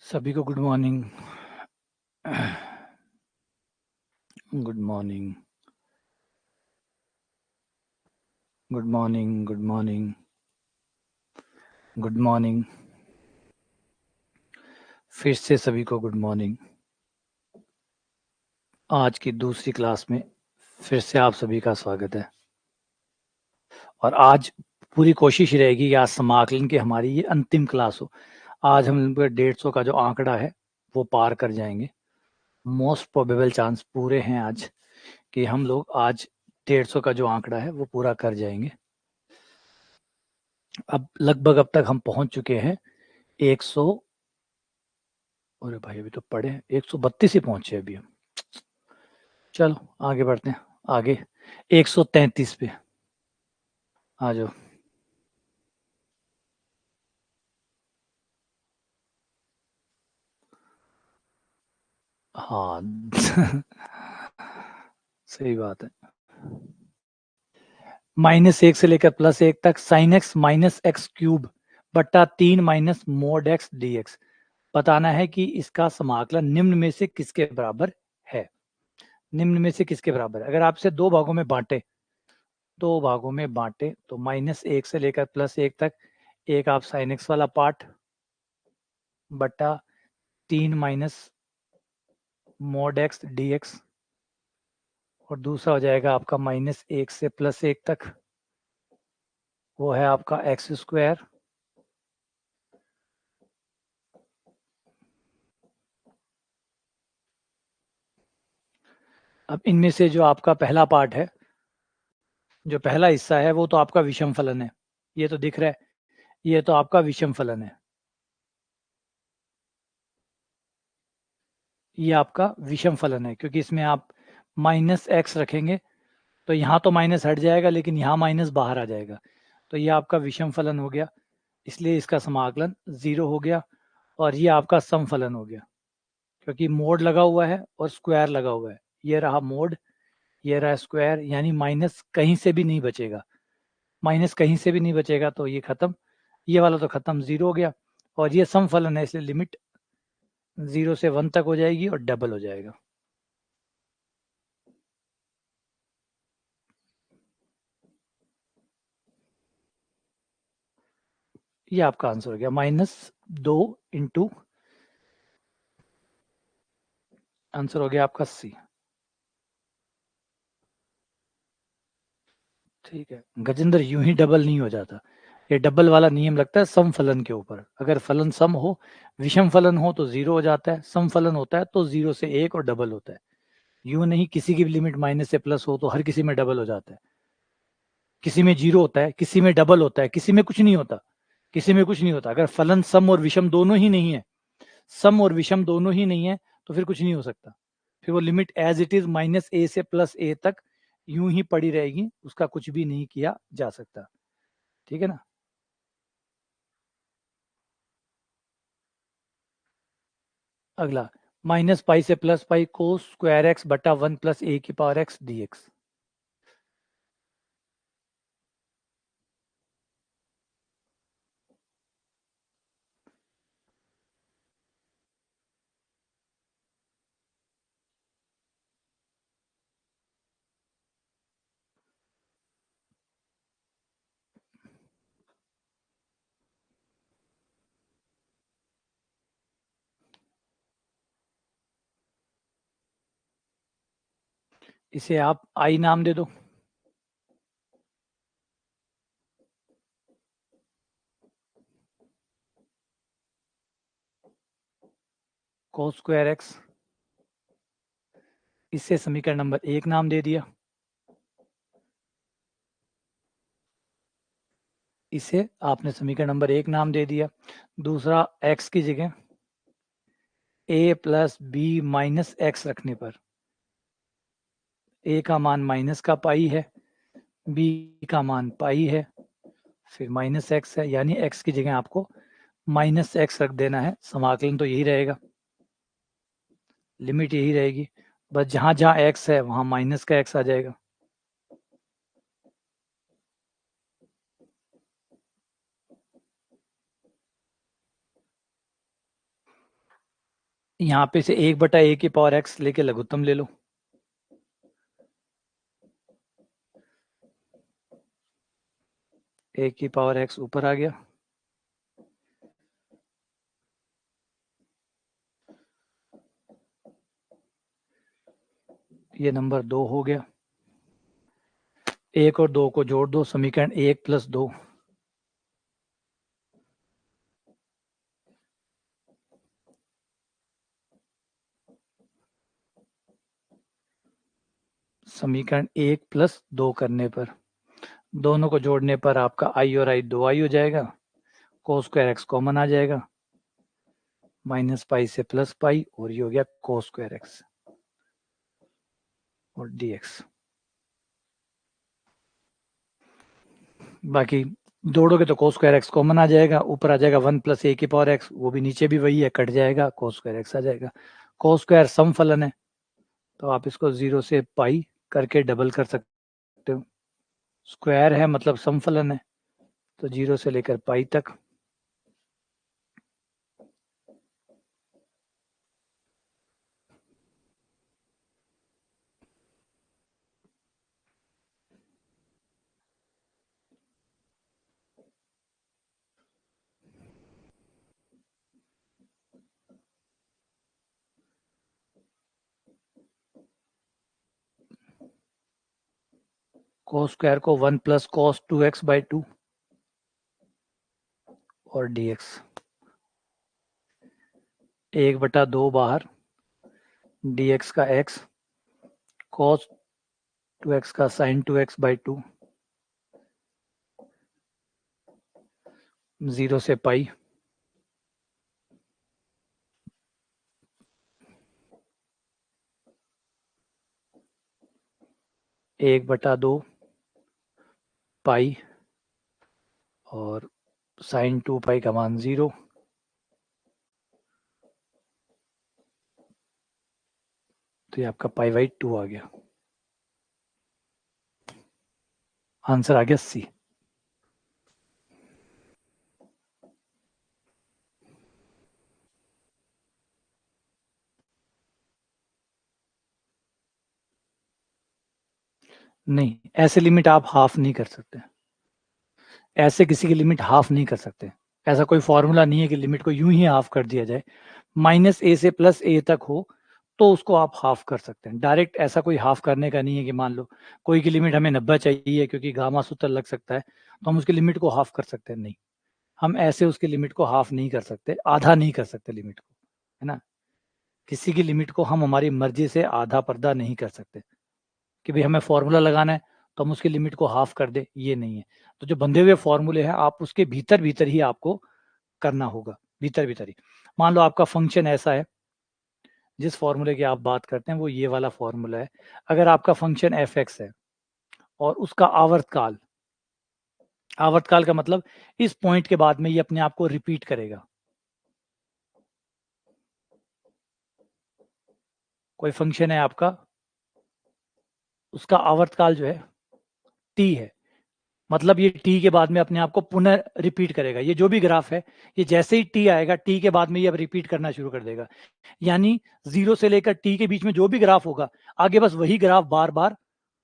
सभी को good morning. Good morning, good morning, good morning, good morning. फिर से सभी को गुड मॉर्निंग। आज की दूसरी क्लास में फिर से आप सभी का स्वागत है। और आज पूरी कोशिश रहेगी कि आज समाकलन की हमारी ये अंतिम क्लास हो। आज हम 150 का जो आंकड़ा है वो पार कर जाएंगे। मोस्ट प्रोबेबल चांस पूरे हैं आज कि हम लोग आज 150 का जो आंकड़ा है वो पूरा कर जाएंगे। अब लगभग अब तक हम पहुंच चुके हैं 100। अरे भाई अभी तो पढ़े 132 ही पहुंचे अभी हम। चलो आगे बढ़ते हैं। आगे 133 पे आ जाओ। हाँ सही बात है। -1 से लेकर +1 तक sin x minus x cube बट्टा 3 minus mode x D x बताना है कि इसका समाकलन निम्न में से किसके बराबर है। निम्न में से किसके बराबर है? अगर आपसे दो भागों में बांटे तो -1 से लेकर +1 तक एक आप sin x वाला पार्ट बट्टा 3 minus mode x D x और दूसरा हो जाएगा आपका -1 से +1 तक, वो है आपका एक्स स्क्वायर अब इनमें से जो आपका पहला पार्ट है, जो पहला हिस्सा है वो तो आपका विषम फलन है। ये तो दिख रहा है, ये तो आपका विषम फलन है। ये आपका विषम फलन है क्योंकि इसमें आप -x रखेंगे तो यहाँ तो माइनस हट जाएगा लेकिन यहाँ माइनस बाहर आ जाएगा। तो ये आपका विषम फलन हो गया, इसलिए इसका समाकलन 0 हो गया। और ये आपका सम फलन हो गया क्योंकि मोड लगा हुआ है और स्क्वायर लगा हुआ है। ये रहा मोड, ये रहा स्क्वायर, यानी माइनस कहीं से भी नहीं बचेगा। माइनस कहीं से भी नहीं बचेगा तो ये खत्म, ये वाला तो खत्म, 0 हो गया। और ये सम फलन है इसलिए लिमिट 0 से 1 तक हो जाएगी और डबल हो जाएगा। ये आपका आंसर हो गया -2 इंटू, आंसर हो गया आपका सी। ठीक है गजेंद्र, यूं ही डबल नहीं हो जाता। ये डबल वाला नियम लगता है सम फलन के ऊपर। अगर फलन सम हो, विषम फलन हो तो 0 हो जाता है, सम फलन होता है तो 0 से 1 और डबल होता है। यूं नहीं किसी की भी लिमिट माइनस से प्लस हो तो हर किसी में डबल हो जाता है। किसी में 0 होता है, किसी में डबल होता है, किसी में कुछ नहीं होता। किसी में कुछ नहीं होता। अगर फलन सम और विषम दोनों ही नहीं है, सम और विषम दोनों ही नहीं है तो फिर कुछ नहीं हो सकता। फिर वो limit as it is -a से +a तक यूं ही पड़ी रहेगी, उसका कुछ भी नहीं किया जा सकता। ठीक है ना। अगला -पाई से +पाई कोस स्क्वायर एक्स बटा 1 + a की पावर x dx। इसे आप आई नाम दे दो। कोस स्क्वायर एक्स, इसे समीकरण नंबर 1 नाम दे दिया। इसे आपने समीकरण नंबर 1 नाम दे दिया। दूसरा x की जगह a + b - x रखने पर a का मान माइनस का पाई है, b का मान पाई है, फिर -x है, यानी x की जगह आपको -x रख देना है। समाकलन तो यही रहेगा, लिमिट यही रहेगी, बस जहां जहां x है वहां माइनस का x आ जाएगा। यहाँ पे से 1/a की पावर x लेके लघुत्तम ले लो, a की पावर x ऊपर आ गया, ये नंबर 2 हो गया। 1 और 2 को जोड़ दो, समीकरण 1 + 2, समीकरण 1 + 2 करने पर, दोनों को जोड़ने पर आपका i और i 2i हो जाएगा, cos स्क्वायर x कॉमन आ जाएगा, -π से +π, और ये हो गया cos स्क्वायर x और dx। बाकी जोड़ोगे तो cos स्क्वायर x कॉमन आ जाएगा, ऊपर आ जाएगा 1 + a की पावर x, वो भी नीचे भी वही है, कट जाएगा, cos स्क्वायर x आ जाएगा। cos स्क्वायर सम फलन है, तो आप इसको 0 से पाई करके डबल कर सकते हो। स्क्वायर है मतलब सम फलन है, तो 0 से लेकर पाई तक। cos स्क्वायर को 1 + cos 2x/2 और dx, 1/2 बाहर, dx का x, cos 2x का sin 2x/2, 0 से पाई, एक बटा दो पाई और sin 2π का मान 0, तो ये आपका π/2 आ गया। आंसर आ गया सी। नहीं, ऐसे लिमिट आप हाफ नहीं कर सकते, ऐसे किसी की लिमिट हाफ नहीं कर सकते। ऐसा कोई फॉर्मूला नहीं है कि लिमिट को यूं ही हाफ कर दिया जाए। -a से +a तक हो तो उसको आप हाफ कर सकते हैं। डायरेक्ट ऐसा कोई हाफ करने का नहीं है कि मान लो कोई की लिमिट हमें 90 चाहिए क्योंकि गामा सूत्र लग सकता है, तो हम उसकी लिमिट को हाफ कर सकते हैं, नहीं, हम ऐसे उसकी लिमिट को हाफ नहीं कर सकते, आधा नहीं कर सकते लिमिट को, है ना। किसी की लिमिट को हम हमारी मर्जी से आधा पर्दा नहीं कर सकते कि भाई हमें फॉर्मूला लगाना है तो हम उसकी लिमिट को हाफ कर दे, ये नहीं है। तो जो बंधे हुए फॉर्मूले हैं आप उसके भीतर भीतर ही आपको करना होगा, भीतर भीतर ही। मान लो आपका फंक्शन ऐसा है, जिस फॉर्मूले की आप बात करते हैं वो ये वाला फॉर्मूला है। अगर आपका फंक्शन f(x) है और उसका आवर्तकाल, आवर्तकाल का मतलब इस पॉइंट के बाद में ये अपने आप को रिपीट करेगा। कोई फंक्शन है आपका, उसका आवर्तकाल जो है t है, मतलब ये t के बाद में अपने आप को पुनः रिपीट करेगा। ये जो भी ग्राफ है, ये जैसे ही t आएगा, t के बाद में ये अब रिपीट करना शुरू कर देगा। यानी 0 से लेकर t के बीच में जो भी ग्राफ होगा, आगे बस वही ग्राफ बार बार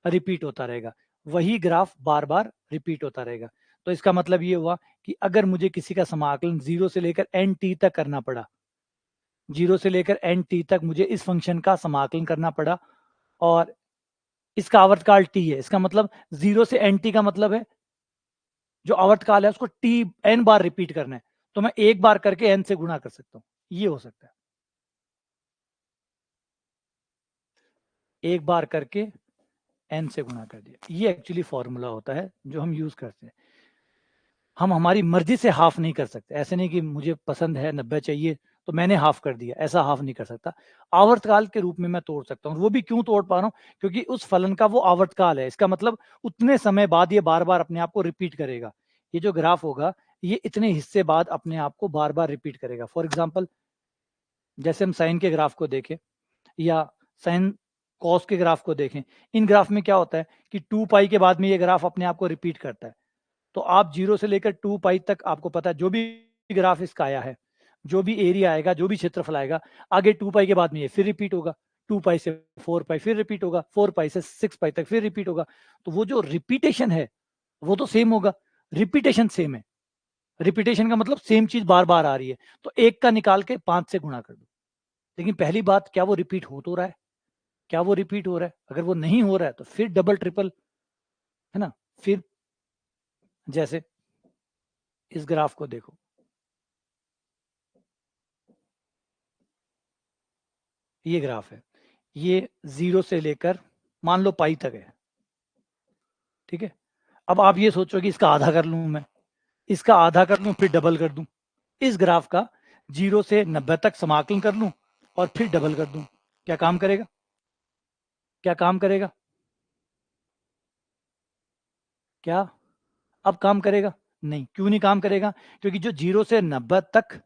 रिपीट होता रहेगा, वही ग्राफ बार बार रिपीट होता रहेगा। तो इसका मतलब ये हुआ कि अगर मुझे किसी का समाकलन 0 से लेकर nt तक करना पड़ा, 0 से लेकर nt तक मुझे इस फंक्शन का समाकलन करना पड़ा, और इसका आवर्तकाल t है, इसका मतलब 0 से nt का मतलब है जो आवर्तकाल है उसको n बार रिपीट करना है, तो मैं एक बार करके n से गुणा कर सकता हूं, ये हो सकता है। एक बार करके n से गुणा कर दिया, ये एक्चुअली फॉर्मूला होता है जो हम यूज करते हैं। हम हमारी मर्जी से हाफ नहीं कर सकते, ऐसे नहीं कि मुझे पसंद है 90 चाहिए तो मैंने हाफ कर दिया, ऐसा हाफ नहीं कर सकता। आवर्तकाल के रूप में मैं तोड़ सकता हूँ, वो भी क्यों तोड़ पा रहा हूँ, क्योंकि उस फलन का वो आवर्तकाल है, इसका मतलब उतने समय बाद ये बार बार अपने आप को रिपीट करेगा। ये जो ग्राफ होगा ये इतने हिस्से बाद अपने आप को बार बार रिपीट करेगा। फॉर एग्जाम्पल, जैसे हम साइन के ग्राफ को देखें या साइन कॉस के ग्राफ को देखें, इन ग्राफ में क्या होता है कि 2π के बाद में ये ग्राफ अपने आप को रिपीट करता है। तो आप 0 से लेकर 2π तक, आपको पता है जो भी ग्राफ इसका आया है, जो भी एरिया आएगा, जो भी क्षेत्रफल आएगा, आगे 2 पाई के बाद में ये फिर रिपीट होगा, 2 पाई से 4 पाई फिर रिपीट होगा, 4 पाई से 6 पाई तक फिर रिपीट होगा। तो वो जो रिपीटेशन है वो तो सेम होगा, रिपीटेशन सेम है। रिपीटेशन का मतलब सेम चीज बार बार आ रही है, तो 1 का निकाल के 5 से गुणा कर दो। लेकिन पहली बात, क्या वो रिपीट हो तो रहा है? क्या वो रिपीट हो रहा है? अगर वो नहीं हो रहा है तो फिर डबल ट्रिपल, है ना। फिर जैसे इस ग्राफ को देखो, ये ग्राफ है, ये 0 से लेकर मान लो पाई तक है, ठीक है। अब आप ये सोचो कि इसका आधा कर लूं मैं, इसका आधा कर लूं, फिर डबल कर दूं। इस ग्राफ का 0 से 90 तक समाकलन कर लूं और फिर डबल कर दूं, क्या काम करेगा? क्या काम करेगा? क्या अब काम करेगा? नहीं। क्यों नहीं काम करेगा? क्योंकि जो 0 से 90 तक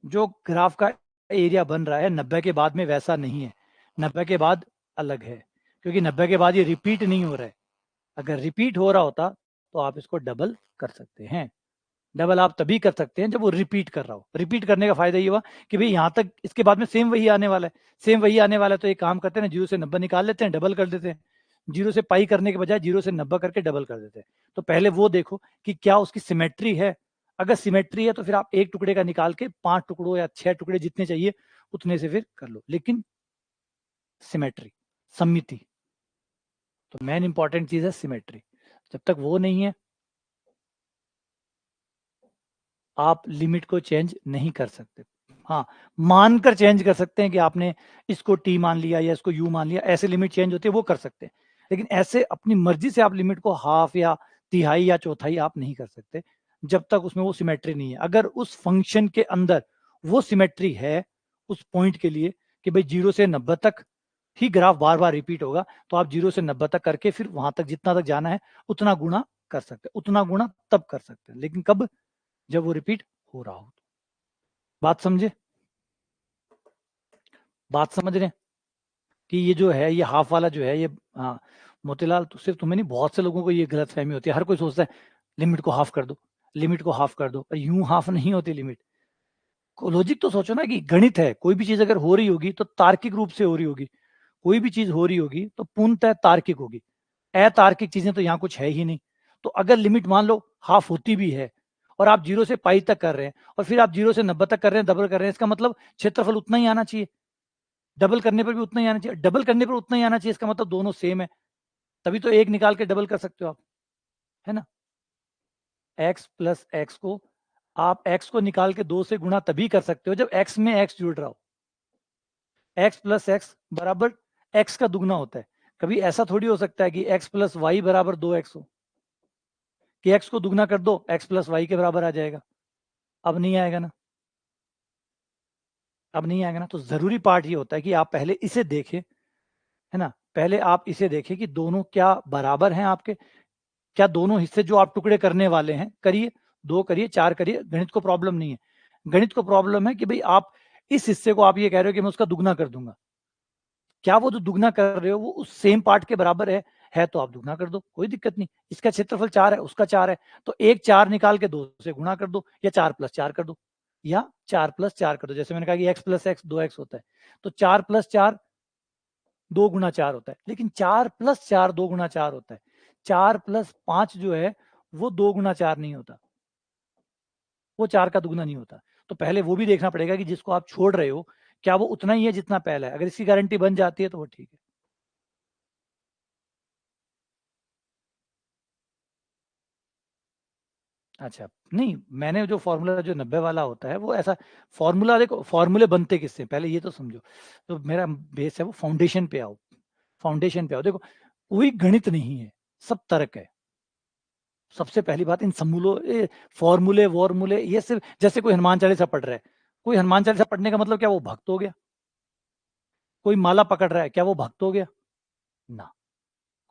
जो ग्राफ का एरिया बन रहा है 90 के बाद में वैसा नहीं है, 90 के बाद अलग है, क्योंकि 90 के बाद ये रिपीट नहीं हो रहा है। अगर रिपीट हो रहा होता तो आप इसको डबल कर सकते हैं। डबल आप तभी कर सकते हैं जब वो रिपीट कर रहा हो। रिपीट करने का फायदा ये हुआ कि भाई यहाँ तक इसके बाद में सेम वही आने वाला है, सेम वही आने वाला है, तो एक काम करते हैं ना, 0 से 90 निकाल लेते हैं, डबल कर देते हैं। 0 से पाई करने के बजाय 0 से 90 करके डबल कर देते हैं। तो पहले वो देखो कि क्या उसकी सिमेट्री है। अगर सिमेट्री है तो फिर आप एक टुकड़े का निकाल के 5 टुकड़ों या 6 टुकड़े जितने चाहिए उतने से फिर कर लो, लेकिन सिमेट्री, सम्मिति, तो मेन इंपॉर्टेंट चीज है सिमेट्री। जब तक वो नहीं है आप लिमिट को चेंज नहीं कर सकते। हाँ, मानकर चेंज कर सकते हैं कि आपने इसको टी मान लिया या इसको यू मान लिया, ऐसे लिमिट चेंज होती है, वो कर सकते हैं। लेकिन ऐसे अपनी मर्जी से आप लिमिट को हाफ या तिहाई या चौथाई आप नहीं कर सकते जब तक उसमें वो सिमेट्री नहीं है। अगर उस फंक्शन के अंदर वो सिमेट्री है उस पॉइंट के लिए कि भाई 0 से 90 तक ही ग्राफ बार बार रिपीट होगा, तो आप 0 से 90 तक करके फिर वहां तक जितना तक जाना है उतना गुणा कर सकते हैं। उतना गुणा तब कर सकते हैं, लेकिन कब? जब वो रिपीट हो रहा हो। बात समझे? बात समझ रहे हैं कि ये जो है, ये हाफ वाला जो है, ये हाँ मोतीलाल, तो सिर्फ तुम्हें नहीं, बहुत से लोगों को ये गलत फहमी होती है। हर कोई सोचता है लिमिट को हाफ कर दो, लिमिट को हाफ कर दो। यूं हाफ नहीं होती लिमिट। लॉजिक तो सोचो ना कि गणित है, कोई भी चीज अगर हो रही होगी तो तार्किक रूप से हो रही होगी, कोई भी चीज हो रही होगी तो पूर्णतः तार्किक होगी। अतार्किक चीजें तो यहाँ कुछ है ही नहीं। तो अगर लिमिट मान लो हाफ होती भी है और आप 0 से पाई तक कर रहे हैं और फिर आप 0 से 90 तक कर रहे हैं, डबल कर रहे हैं, इसका मतलब क्षेत्रफल उतना ही आना चाहिए। डबल करने पर भी उतना ही आना चाहिए, डबल करने पर उतना ही आना चाहिए, इसका मतलब दोनों सेम है। तभी तो एक निकाल के डबल कर सकते हो आप, है ना। x प्लस एक्स को आप x को निकाल के 2 से गुणा तभी कर सकते हो जब x में x जुड़ रहा हो। x प्लस एक्स बराबर x का दुगना होता है। कभी ऐसा थोड़ी हो सकता है कि x प्लस वाई बराबर 2x हो, कि x को दुगना कर दो x प्लस वाई के बराबर आ जाएगा। अब नहीं आएगा ना, अब नहीं आएगा ना। तो जरूरी पार्ट ये होता है कि आप पहले इसे देखें, है ना। पहले आप इसे देखें कि दोनों क्या बराबर हैं आपके, क्या दोनों हिस्से जो आप टुकड़े करने वाले हैं, करिए, 2 करिए, 4 करिए, गणित को प्रॉब्लम नहीं है। गणित को प्रॉब्लम है कि भाई आप इस हिस्से को आप ये कह रहे हो कि मैं उसका दुगना कर दूंगा, क्या वो जो दुगना कर रहे हो वो उस सेम पार्ट के बराबर है तो आप दुगना कर दो, कोई दिक्कत नहीं। इसका क्षेत्रफल 4 है, उसका 4 है, तो एक 4 निकाल के 2 से गुणा कर दो, या 4 प्लस 4 कर दो, या 4 प्लस 4 कर दो। जैसे मैंने कहा कि x प्लस एक्स 2x होता है, तो 4 प्लस 4 2 गुना 4 होता है, लेकिन 4 प्लस 4 2 गुना 4 होता है। 4 प्लस 5 जो है वो 2 गुना 4 नहीं होता, वो 4 का दुगना नहीं होता। तो पहले वो भी देखना पड़ेगा कि जिसको आप छोड़ रहे हो क्या वो उतना ही है जितना पहला है। अगर इसकी गारंटी बन जाती है तो वो ठीक है। अच्छा, नहीं, मैंने जो फॉर्मूला जो 90 वाला होता है वो ऐसा फॉर्मूला, देखो फॉर्मूले बनते किससे पहले ये तो समझो। तो मेरा बेस है वो फाउंडेशन पे आओ, फाउंडेशन पे आओ। देखो कोई गणित नहीं है, सब तर्क है। सबसे पहली बात, इन समूलों फॉर्मूले वॉर्मूले ये सिर्फ, जैसे कोई हनुमान चालीसा पढ़ रहा है, कोई हनुमान चालीसा पढ़ने का मतलब क्या वो भक्त हो गया? कोई माला पकड़ रहा है क्या वो भक्त हो गया? ना।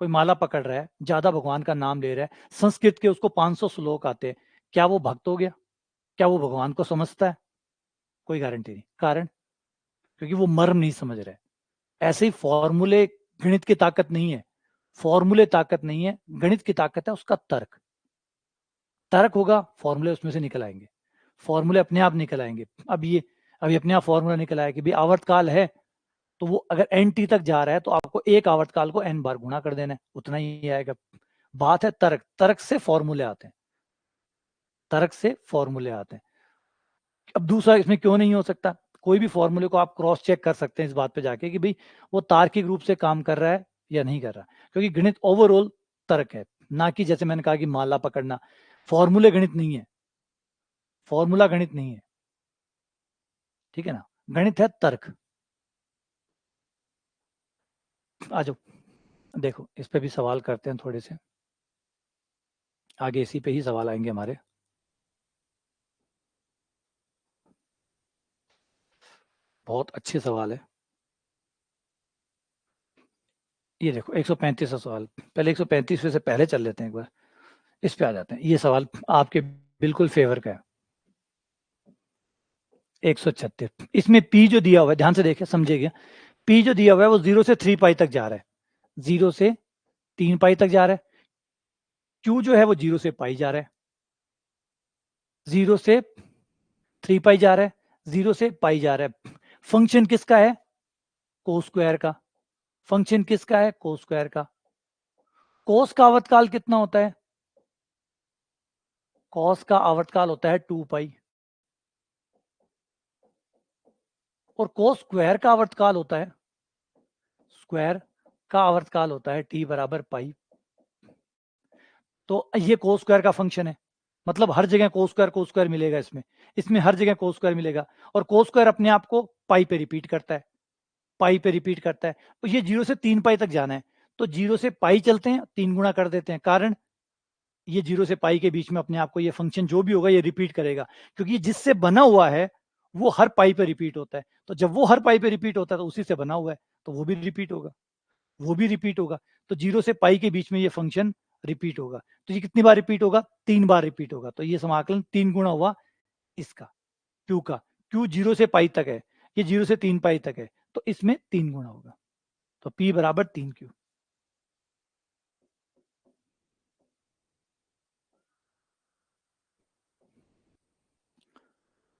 कोई माला पकड़ रहा है, ज्यादा भगवान का नाम ले रहा है, संस्कृत के उसको 500 श्लोक आते हैं, क्या वो भक्त हो गया? क्या वो भगवान को समझता है? कोई गारंटी नहीं। कारण, क्योंकि वो मर्म नहीं समझ रहा है। ऐसे ही फॉर्मूले गणित की ताकत नहीं है, फॉर्मूले ताकत नहीं है, गणित की ताकत है उसका तर्क। तर्क होगा, फॉर्मूले उसमें से निकल आएंगे। फॉर्मूले अपने आप निकल आएंगे। अब ये अभी अपने आप फॉर्मूला निकल आया कि भाई आवर्तकाल है तो वो अगर एन टी तक जा रहा है तो आपको एक आवर्तकाल को एन बार गुणा कर देना है, उतना ही आएगा। बात है तर्क, तर्क से फॉर्मूले आते हैं, तर्क से फॉर्मूले आते हैं। अब दूसरा इसमें क्यों नहीं हो सकता, कोई भी फॉर्मूले को आप क्रॉस चेक कर सकते हैं इस बात पे जाके कि भाई वो तार्किक रूप से काम कर रहा है या नहीं कर रहा, क्योंकि गणित ओवरऑल तर्क है, ना कि जैसे मैंने कहा कि माला पकड़ना। फॉर्मूले गणित नहीं है, फॉर्मूला गणित नहीं है, ठीक है ना, गणित है तर्क। आ जाओ, देखो इस पे भी सवाल करते हैं थोड़े से, आगे इसी पे ही सवाल आएंगे हमारे। बहुत अच्छे सवाल है। ये देखो 135 सवाल, पहले 135 से पहले चल लेते हैं एक बार, इस पे आ जाते हैं। ये सवाल आपके बिल्कुल फेवर का है। 136, इसमें पी जो दिया हुआ है, ध्यान से देखिए समझिएगा, पी जो दिया हुआ है वो 0 से 3 पाई तक जा रहा है, 0 से 3 पाई तक जा रहा है। क्यू जो है वो 0 से पाई जा रहा है, 0 से 3 पाई जा रहा है, 0 से पाई जा रहा है। फंक्शन किसका है, को स्क्वायर का। फंक्शन किसका है, को स्क्वायर का। कोस का आवर्तकाल कितना होता है, कॉस का आवर्तकाल होता है 2 पाई, और कोस स्क्वायर का आवर्तकाल होता है, स्क्वायर का आवर्तकाल होता है टी बराबर पाई। तो ये कोस स्क्वायर का फंक्शन है, मतलब हर जगह कोस स्क्वायर मिलेगा, इसमें इसमें हर जगह कोस स्क्वायर मिलेगा, और कोस स्क्वायर अपने आप को पाई पे रिपीट करता है, पाई पे रिपीट करता है। तो ये 0 से 3 पाई तक जाना है, तो 0 से पाई चलते हैं, 3 गुणा कर देते हैं, कारण ये 0 से पाई के बीच में अपने आप को ये फंक्शन जो भी होगा ये रिपीट करेगा, क्योंकि जिससे बना हुआ है वो हर पाई पे रिपीट होता है, तो जब वो हर पाई पे रिपीट होता है तो उसी से बना हुआ है, तो वो भी रिपीट होगा, वो भी रिपीट होगा। तो 0 से पाई के बीच में ये फंक्शन रिपीट होगा। तो ये कितनी बार रिपीट होगा, 3 बार रिपीट होगा। तो ये समाकलन 3 गुणा हुआ इसका, क्यू का। क्यू 0 से पाई तक है, ये 0 से 3 पाई तक है, तो इसमें 3 गुणा होगा, तो P बराबर 3Q।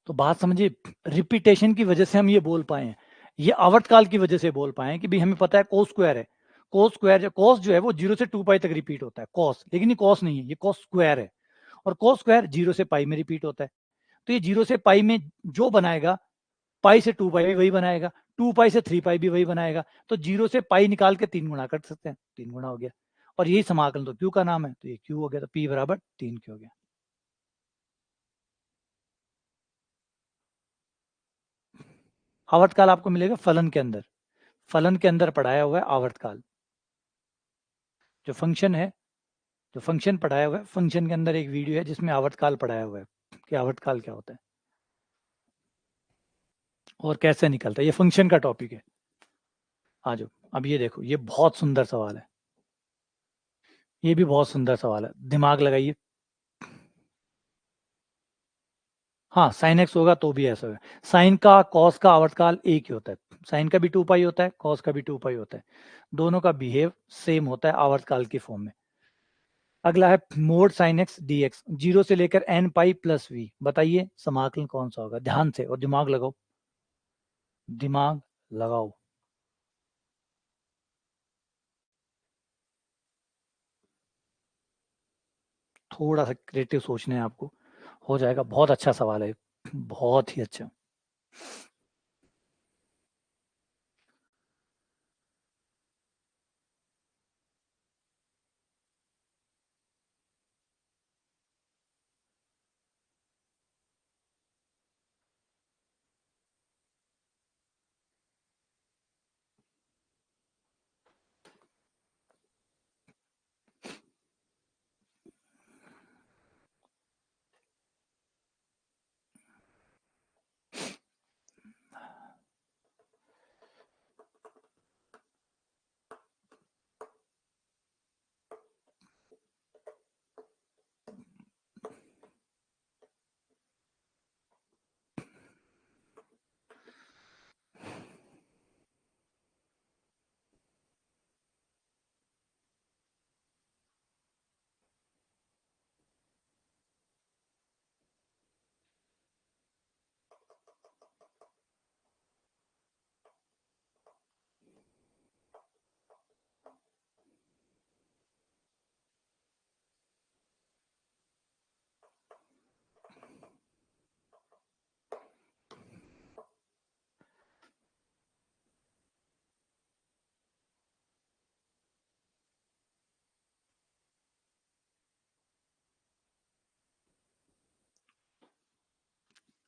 तो बात समझिए, रिपीटेशन की वजह से हम ये बोल पाए हैं, ये आवर्तकाल की वजह से बोल पाए हैं कि भाई हमें पता है कोस स्क्वायर है, कोस स्क्वायर, कोस जो है वो 0 से 2 पाई तक रिपीट होता है कोस, लेकिन ये कोस नहीं है, ये कोस स्क्वायर है, और कोस स्क्वायर 0 से पाई में रिपीट होता है। तो ये 0 से पाई में जो बनाएगा, पाई से 2 पाई भी वही बनाएगा, 2 पाई से 3 पाई भी वही बनाएगा, तो 0 से पाई निकाल के 3 गुणा कर सकते हैं, 3 गुणा हो गया, और यही समाकलन तो क्यू का नाम है, तो ये क्यू हो गया, तो P बराबर 3Q हो गया। आवर्तकाल आपको मिलेगा फलन के अंदर, फलन के अंदर पढ़ाया हुआ है आवर्तकाल, जो फंक्शन है, जो फंक्शन पढ़ाया हुआ है, फंक्शन के अंदर एक वीडियो है जिसमें आवर्तकाल पढ़ाया हुआ है कि आवर्तकाल क्या होता है और कैसे निकलता है, ये फंक्शन का टॉपिक है। आ जाओ, अब ये देखो, ये बहुत सुंदर सवाल है, ये भी बहुत सुंदर सवाल है, दिमाग लगाइए। हाँ साइन एक्स होगा तो भी ऐसा होगा, साइन का कॉस का आवर्तकाल एक ही होता है, साइन का भी 2 पाई होता है, कॉस का भी 2 पाई होता है, दोनों का बिहेव सेम होता है आवर्तकाल की फॉर्म में। अगला है mod sine x D x, 0 से लेकर एन पाई प्लस वी, बताइए समाकलन कौन सा होगा, ध्यान से और दिमाग लगाओ, दिमाग लगाओ। थोड़ा सा क्रिएटिव सोचना है आपको, हो जाएगा, बहुत अच्छा सवाल है, बहुत ही अच्छा।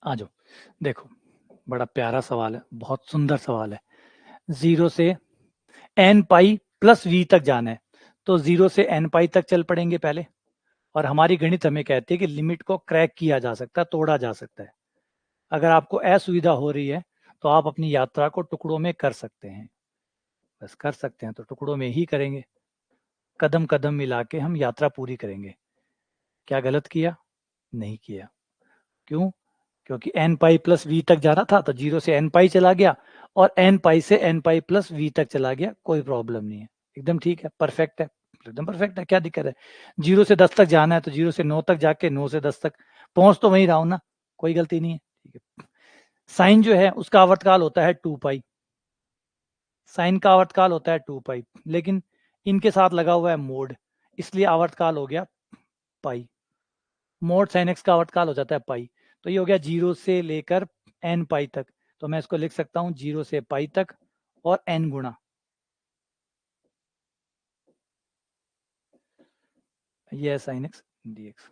आ जाओ, देखो बड़ा प्यारा सवाल है, बहुत सुंदर सवाल है। 0 से n पाई प्लस v तक जाना है, तो 0 से n पाई तक चल पड़ेंगे पहले, और हमारी गणित हमें कहती है कि लिमिट को क्रैक किया जा सकता है, तोड़ा जा सकता है। अगर आपको असुविधा हो रही है तो आप अपनी यात्रा को टुकड़ों में कर सकते हैं, बस कर सकते हैं तो टुकड़ों में ही करेंगे, कदम कदम मिला के हम यात्रा पूरी करेंगे। क्या गलत किया? नहीं किया। क्यों? क्योंकि n पाई प्लस v तक जाना था, तो 0 से n पाई चला गया, और n पाई से n पाई प्लस v तक चला गया, कोई प्रॉब्लम नहीं है, एकदम ठीक है, परफेक्ट है, एकदम परफेक्ट है, क्या दिक्कत है? 0 से 10 तक जाना है तो 0 से 9 तक जाके 9 से 10 तक पहुंच तो वहीं रहा हूं ना, कोई गलती नहीं है, ठीक है। साइन जो है उसका आवर्तकाल होता है 2 पाई, साइन का आवर्तकाल होता है 2 पाई, लेकिन इनके साथ लगा हुआ है मोड, इसलिए आवर्तकाल हो गया पाई, मोड साइन एक्स का आवर्तकाल हो जाता है पाई। तो ये हो गया 0 से लेकर n पाई तक, तो मैं इसको लिख सकता हूं 0 से पाई तक और n गुणा, ये है साइन एक्स dx,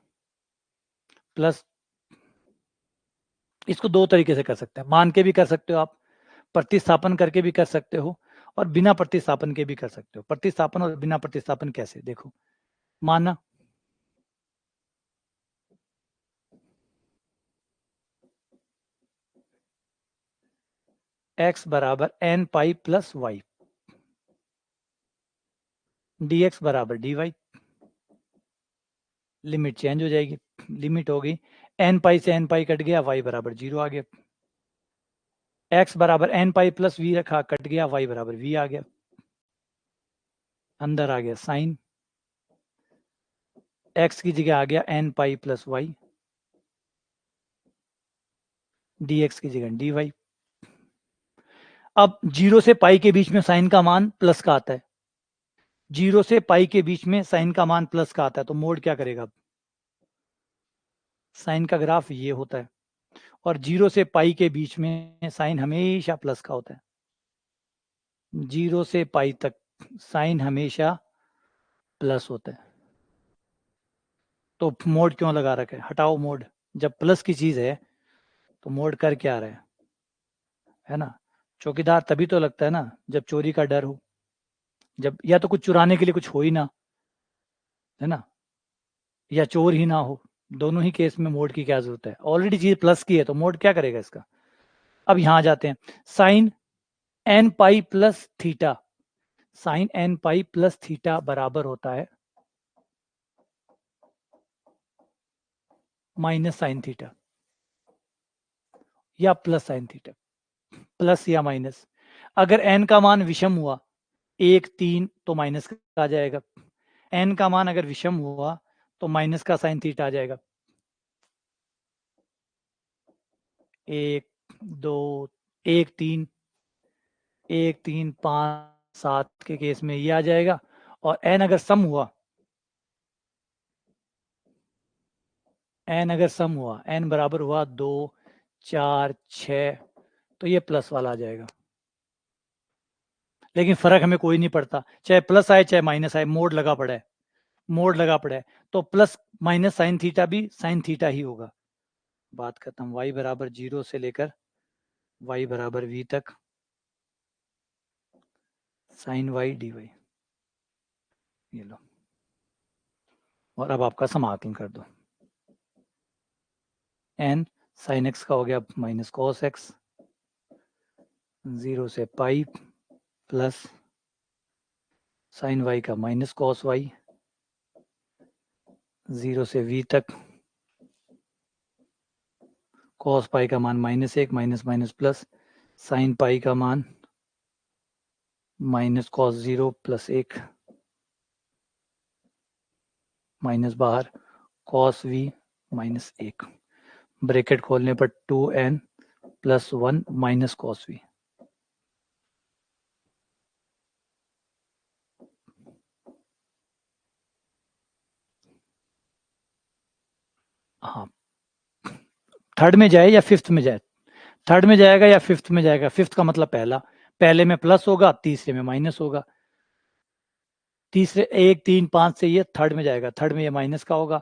प्लस इसको दो तरीके से कर सकते हैं, मान के भी कर सकते हो आप, प्रतिस्थापन करके भी कर सकते हो, और बिना प्रतिस्थापन के भी कर सकते हो। प्रतिस्थापन और बिना प्रतिस्थापन कैसे, देखो, माना x बराबर n pi plus y, dx बराबर dy, लिमिट चेंज हो जाएगी, लिमिट होगी n पाई से n पाई कट गया, y बराबर 0 आ गया, x बराबर n पाई प्लस v रखा, कट गया, y बराबर v आ गया, अंदर आ गया साइन, x की जगह आ गया n pi plus y, dx की जगह dy। अब 0 से पाई के बीच में साइन का मान प्लस का आता है, 0 से पाई के बीच में साइन का मान प्लस का आता है, तो मोड क्या करेगा? साइन का ग्राफ ये होता है, और 0 से पाई के बीच में साइन हमेशा प्लस का होता है, 0 से पाई तक साइन हमेशा प्लस होता है। तो मोड क्यों लगा रखा है? हटाओ मोड, जब प्लस की चीज है तो मोड कर क्या रहा है ना? चौकीदार तभी तो लगता है ना जब चोरी का डर हो, जब या तो कुछ चुराने के लिए कुछ हो ही ना, है ना, या चोर ही ना हो, दोनों ही केस में मोड की क्या जरूरत है? ऑलरेडी चीज प्लस की है तो मोड क्या करेगा इसका? अब यहां जाते हैं, sine n pi plus theta, sine n pi plus theta बराबर होता है माइनस साइन थीटा या प्लस साइन थीटा, प्लस या माइनस। अगर एन का मान विषम हुआ 1 3 तो माइनस का आ जाएगा, एन का मान अगर विषम हुआ तो माइनस का साइन थीटा आ जाएगा, 1 2 1 3 1 3 5 7 के केस में ये आ जाएगा, और एन अगर सम हुआ, एन अगर सम हुआ, एन बराबर हुआ 2 4 6, तो ये प्लस वाला आ जाएगा। लेकिन फर्क हमें कोई नहीं पड़ता, चाहे प्लस आए चाहे माइनस आए, मोड लगा पड़ा है, मोड लगा पड़ा है, तो प्लस माइनस साइन थीटा भी साइन थीटा ही होगा। बात खत्म। y बराबर 0 से लेकर y बराबर v तक साइन y dy, ये लो, और अब आपका समाकलन कर दो, n साइन x का हो गया माइनस कॉस x, 0 से पाई प्लस साइन y का माइनस कॉस y, 0 से v तक कॉस पाई का मान -1 minus minus plus sine pi का मान माइनस कॉस 0 प्लस 1 माइनस बाहर कॉस v माइनस 1, ब्रैकेट खोलने पर 2n plus 1 minus cos v। हाँ, थर्ड में जाए या फिफ्थ में जाए? थर्ड में जाएगा या फिफ्थ में जाएगा? फिफ्थ का मतलब पहला, पहले में प्लस होगा, तीसरे में माइनस होगा, तीसरे 1 3 5 से ये थर्ड में जाएगा, थर्ड में ये माइनस का होगा,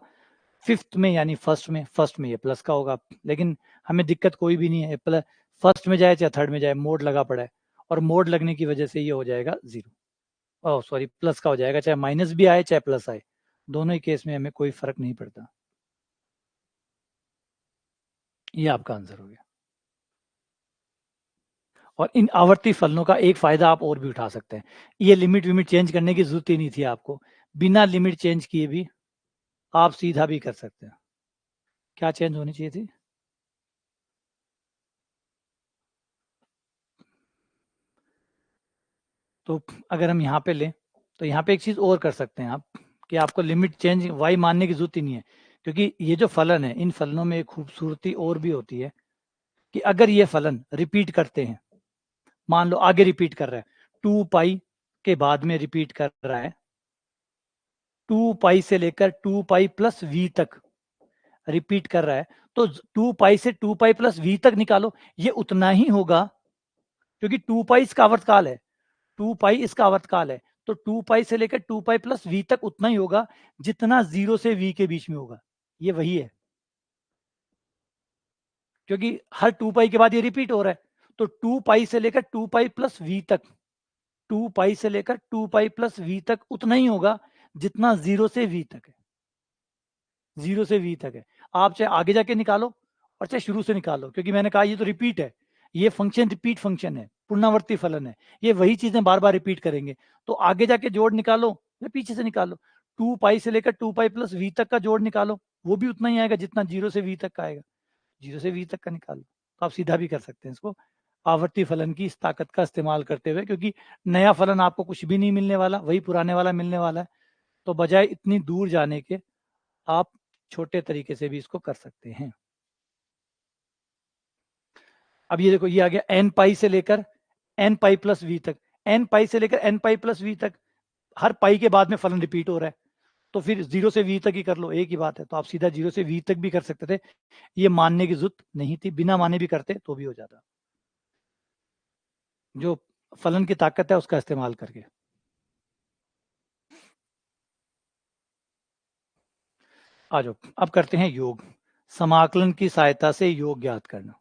फिफ्थ में यानी फर्स्ट में ये प्लस का होगा, लेकिन हमें दिक्कत कोई भी नहीं है, प्लस फर्स्ट में जाए चाहे थर्ड में जाए, मोड लगा पड़ा है, और मोड लगने की वजह से ये हो जाएगा 0, ओह सॉरी प्लस का हो जाएगा, चाहे माइनस भी आए चाहे प्लस आए, दोनों ही केस में हमें कोई फर्क नहीं पड़ता। ये आपका आंसर हो गया। और इन आवर्ती फलनों का एक फायदा आप और भी उठा सकते हैं, ये लिमिट विमिट चेंज करने की जरूरत ही नहीं थी आपको, बिना लिमिट चेंज किए भी आप सीधा भी कर सकते हैं। क्या चेंज होनी चाहिए थी? तो अगर हम यहाँ पे लें तो यहाँ पे एक चीज और कर सकते हैं आप, कि आपको लिमिट चेंज वाई मानने की जरूरत ही नहीं है, क्योंकि ये जो फलन है इन फलनों में एक खूबसूरती और भी होती है कि अगर ये फलन रिपीट करते हैं, मान लो आगे रिपीट कर रहा है, 2 पाई के बाद में रिपीट कर रहा है, 2 पाई से लेकर 2 पाई प्लस वी तक रिपीट कर रहा है, तो 2 पाई से 2 पाई प्लस वी तक निकालो, ये उतना ही होगा, क्योंकि 2 पाई इसका आवर्तकाल है, 2 पाई इसका आवर्तकाल है, तो 2 पाई से लेकर 2 पाई प्लस वी तक उतना ही होगा जितना 0 से वी के बीच में होगा, ये वही है, क्योंकि हर 2 पाई के बाद ये रिपीट हो रहा है, तो 2 पाई से लेकर 2 पाई प्लस वी तक, 2 पाई से लेकर 2 पाई प्लस वी तक उतना ही होगा जितना 0 से वी तक है, 0 से वी तक है। आप चाहे आगे जाके निकालो और चाहे शुरू से निकालो, क्योंकि मैंने कहा ये तो रिपीट है, ये फंक्शन रिपीट फंक्शन है, पुनरावर्ती फलन है, ये वही चीजें बार बार रिपीट करेंगे, तो आगे जाके जोड़ निकालो या पीछे से निकालो, 2 पाई से लेकर 2 पाई प्लस वी तक का जोड़ निकालो, वो भी उतना ही आएगा जितना 0 से वी तक का आएगा, 0 से वी तक का निकालो, तो आप सीधा भी कर सकते हैं इसको आवर्ती फलन की इस ताकत का इस्तेमाल करते हुए, क्योंकि नया फलन आपको कुछ भी नहीं मिलने वाला, वही पुराने वाला मिलने वाला है, तो बजाय इतनी दूर जाने के आप छोटे तरीके से भी इसको कर सकते हैं। अब ये देखो, ये आ गया एन पाई से लेकर एन पाई प्लस वी तक, एन पाई से लेकर एन पाई प्लस वी तक, हर पाई के बाद में फलन रिपीट हो रहा है, तो फिर 0 से वी तक ही कर लो, एक ही बात है, तो आप सीधा 0 से वी तक भी कर सकते थे, ये मानने की जरूरत नहीं थी, बिना माने भी करते तो भी हो जाता, जो फलन की ताकत है उसका इस्तेमाल करके। आ जाओ, अब करते हैं योग, समाकलन की सहायता से योग ज्ञात करना,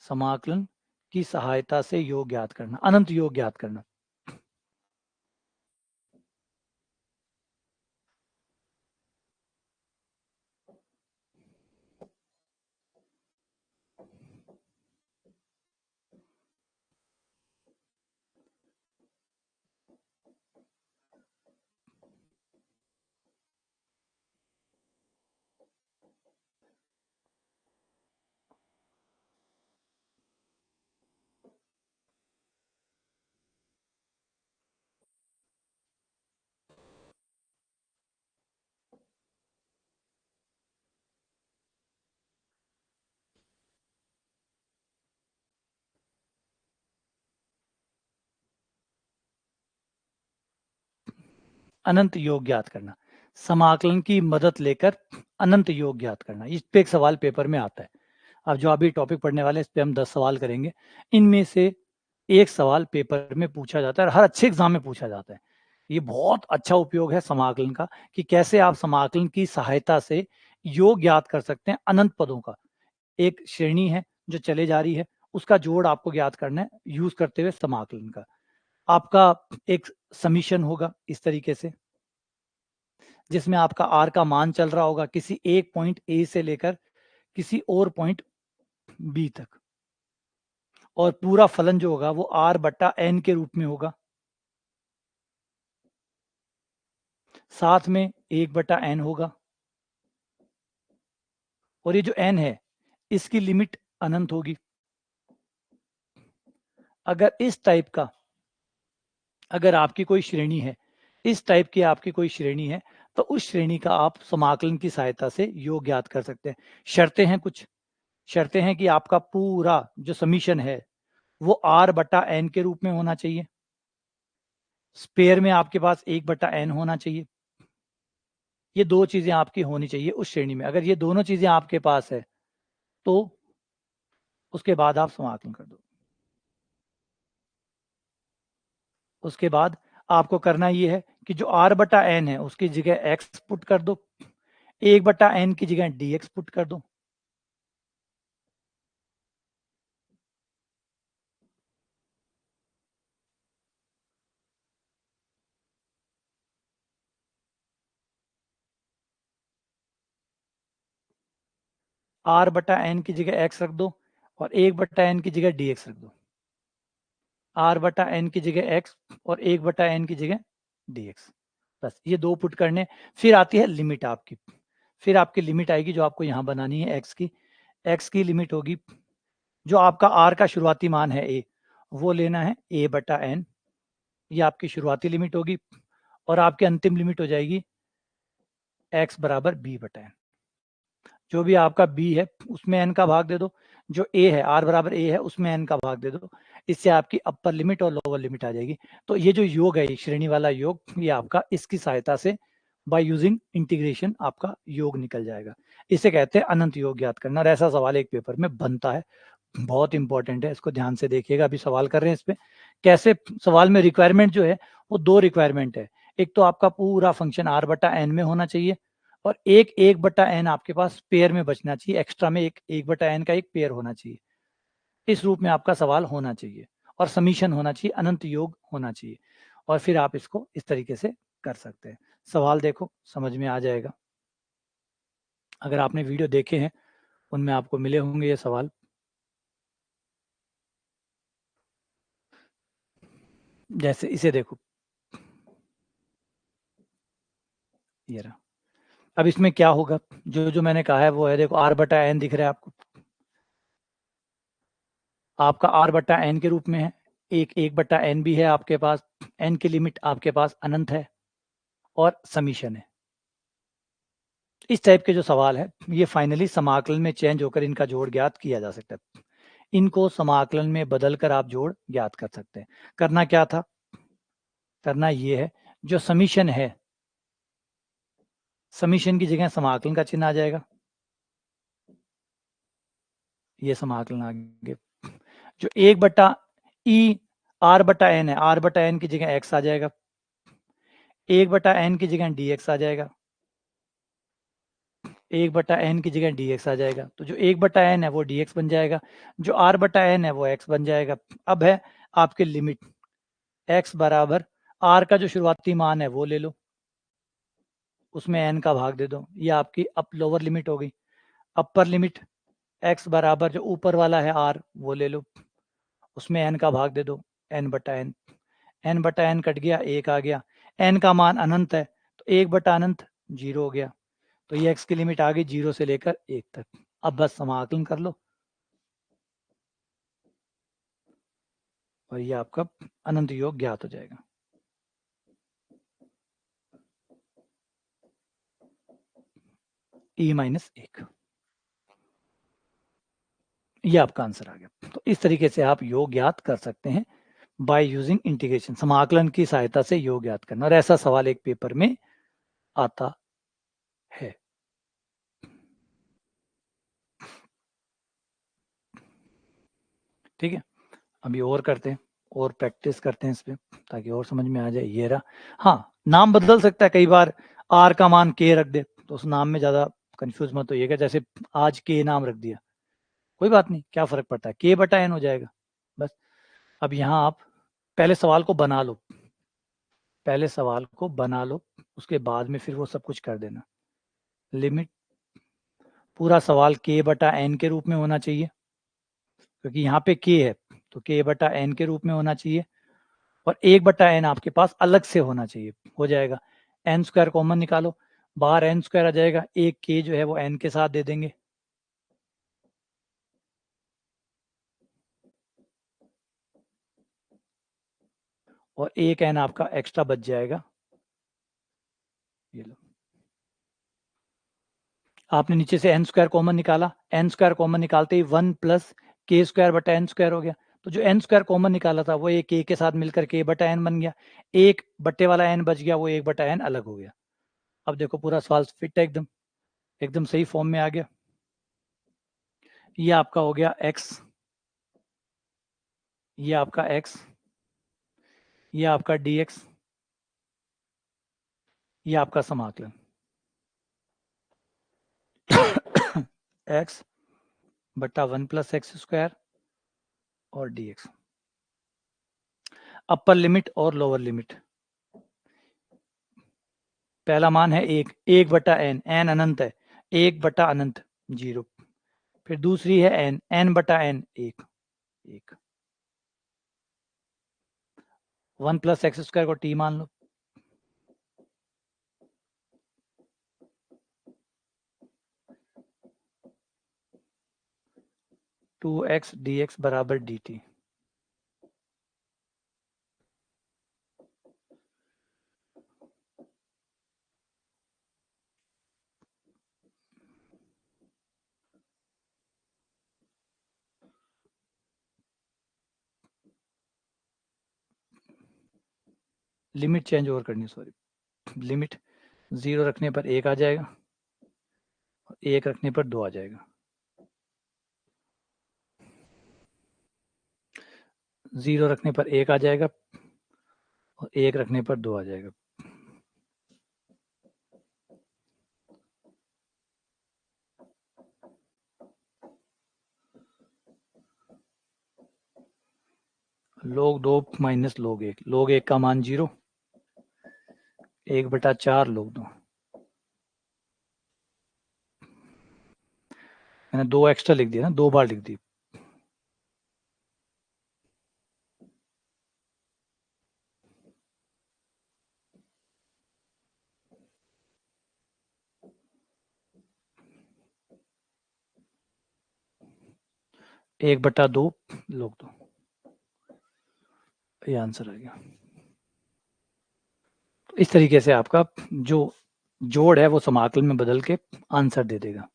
समाकलन की सहायता से योग ज्ञात करना, अनंत योग ज्ञात करना। अनंत योग ज्ञात करना, समाकलन की मदद लेकर अनंत योग ज्ञात करना, इस पे एक सवाल पेपर में आता है। अब जो अभी टॉपिक पढ़ने वाले हैं इस पे हम 10 सवाल करेंगे, इनमें से एक सवाल पेपर में पूछा जाता है और हर अच्छे एग्जाम में पूछा जाता है। ये बहुत अच्छा उपयोग है समाकलन का, कि कैसे आप समाकलन की सहायता से योग ज्ञात कर सकते हैं अनंत पदों का। एक श्रेणी है जो चले जा रही है, उसका जोड़ आपको ज्ञात करना है यूज करते हुए समाकलन का। आपका एक समीशन होगा इस तरीके से, जिसमें आपका आर का मान चल रहा होगा किसी एक पॉइंट ए से लेकर किसी और पॉइंट बी तक, और पूरा फलन जो होगा वो आर बट्टा एन के रूप में होगा, साथ में 1/n होगा, और ये जो n है इसकी लिमिट अनंत होगी। अगर इस टाइप का, अगर आपकी कोई श्रेणी है, इस टाइप की आपकी कोई श्रेणी है, तो उस श्रेणी का आप समाकलन की सहायता से योग ज्ञात कर सकते हैं। शर्तें हैं कुछ, शर्तें हैं कि आपका पूरा जो समीशन है वो आर बटा एन के रूप में होना चाहिए, स्पेयर में आपके पास 1/n होना चाहिए, ये दो चीजें आपकी होनी चाहिए उस श्रेणी में। अगर ये दोनों चीजें आपके पास है तो उसके बाद आप समाकलन कर दो। उसके बाद आपको करना ये है कि जो r/n है उसकी जगह x पुट कर दो, 1/n की जगह dx पुट कर दो, r/n की जगह x रख दो और 1/n की जगह dx रख दो, r/n की जगह x और 1/n की जगह dx, बस ये दो पुट करने। फिर आती है लिमिट आपकी, फिर आपकी लिमिट आएगी जो आपको यहाँ बनानी है x की लिमिट होगी, जो आपका r का शुरुआती मान है a, वो लेना है a/n, ये आपकी शुरुआती लिमिट होगी, और आपकी अंतिम लिमिट हो जाएगी x बराबर b/n। जो भी आपका b है उसमें n का भाग दे दो, जो a है r बराबर a है उसमें n का भाग दे दो, इससे आपकी अपर लिमिट और लोअर लिमिट आ जाएगी। तो ये जो योग है, श्रेणी वाला योग, ये आपका इसकी सहायता से बाय यूजिंग इंटीग्रेशन आपका योग निकल जाएगा। इसे कहते हैं अनंत योग ज्ञात करना, और ऐसा सवाल एक पेपर में बनता है, बहुत इंपॉर्टेंट है, इसको ध्यान से देखिएगा। अभी सवाल कर रहे हैं इस पे कैसे। सवाल में रिक्वायरमेंट जो है वो दो रिक्वायरमेंट है, एक तो आपका पूरा फंक्शन r/n में होना चाहिए, और एक 1/n आपके पास पेयर में बचना चाहिए, एक्स्ट्रा में एक 1/n का एक पेयर होना चाहिए। इस रूप में आपका सवाल होना चाहिए, और समीशन होना चाहिए, अनंत योग होना चाहिए, और फिर आप इसको इस तरीके से कर सकते हैं। सवाल देखो, समझ में आ जाएगा। अगर आपने वीडियो देखे हैं उनमें आपको मिले होंगे ये सवाल। जैसे इसे देखो, ये रहा। अब इसमें क्या होगा, जो जो मैंने कहा है वो है, देखो r/n दिख रहा है आपको, आपका r/n के रूप में है, एक 1/n भी है आपके पास, n की लिमिट आपके पास अनंत है, और समीशन है। इस टाइप के जो सवाल है ये फाइनली समाकलन में चेंज होकर इनका जोड़ ज्ञात किया जा सकता है। इनको समाकलन में बदलकर आप जोड़ ज्ञात कर सकते हैं। करना क्या था, करना ये है, जो समीशन है, समीशन की जगह समाकलन का चिन्ह आ जाएगा, ये समाकलन आ गया। जो 1/e r/n है, r/n की जगह x आ जाएगा, 1/n की जगह dx आ जाएगा, 1/n की जगह dx आ जाएगा। तो जो 1/n है वो dx बन जाएगा, जो r/n है वो x बन जाएगा। अब है आपके लिमिट, x बराबर r का जो शुरुआती मान है वो ले लो, उसमें n का भाग दे दो, ये आपकी अप लोअर लिमिट हो गई। अपर लिमिट x बराबर जो ऊपर वाला है r वो ले लो, उसमें n का भाग दे दो, n/n, n/n कट गया, 1 आ गया, n का मान अनंत है तो 1/अनंत 0 हो गया, तो ये x की लिमिट आ गई 0 से लेकर 1 तक। अब बस समाकलन कर लो, और ये आपका अनंत योग ज्ञात हो जाएगा। e-1, ये आपका आंसर आ गया। तो इस तरीके से आप योग ज्ञात कर सकते हैं बाय यूजिंग इंटीग्रेशन, समाकलन की सहायता से योग ज्ञात करना, और ऐसा सवाल एक पेपर में आता है। ठीक है, अभी और करते हैं, और प्रैक्टिस करते हैं इस पे, ताकि और समझ में आ जाए। ये रहा, हाँ नाम बदल सकता है, कई बार आर का मान के रख दे तो उस नाम में ज्यादा कंफ्यूज मत होइएगा, जैसे आज के नाम रख दिया, कोई बात नहीं, क्या फर्क पड़ता है, k/n हो जाएगा बस। अब यहाँ आप पहले सवाल को बना लो, पहले सवाल को बना लो, उसके बाद में फिर वो सब कुछ कर देना। लिमिट, पूरा सवाल k/n के रूप में होना चाहिए, क्योंकि यहाँ पे k है तो k/n के रूप में होना चाहिए, और 1/n आपके पास अलग से होना चाहिए, हो जाएगा। n² कॉमन निकालो, बाहर n² आ जाएगा, एक k जो है वो n के साथ दे देंगे, और एक n आपका एक्स्ट्रा बच जाएगा। ये लो, आपने नीचे से n² कॉमन निकाला, n² कॉमन निकालते ही 1 + k²/n² हो गया, तो जो n² कॉमन निकाला था वो एक k के साथ मिलकर k/n बन गया, एक बट्टे वाला n बच गया, वो 1/n अलग हो गया। अब देखो पूरा सवाल फिट है, एकदम एकदम सही फॉर्म में आ गया। ये आपका हो गया x, ये आपका x, ये आपका dx, ये आपका समाकलन। एक्स बटा 1+x² और dx। अपर लिमिट और लोअर लिमिट। पहला मान है 1/n, n अनंत है, 1/अनंत 0। फिर दूसरी है n/n 1। 1+x² को t मान लो। टू एक्स dx बराबर dt। लिमिट चेंज ओवर करनी, सॉरी। लिमिट 0 रखने पर 1 आ जाएगा और 1 रखने पर 2 आ जाएगा। 0 रखने पर 1 आ जाएगा और 1 रखने पर 2 आ जाएगा। log 2 minus log 1। log 1 का मान 0, 1/4 log 2। मैंने 2 एक्स्ट्रा लिख दिया ना, 2 बार लिख दी। एक बटा 2 log 2, ये आंसर आ गया। तो इस तरीके से आपका जो जोड़ है वो समाकल में बदल के आंसर दे देगा।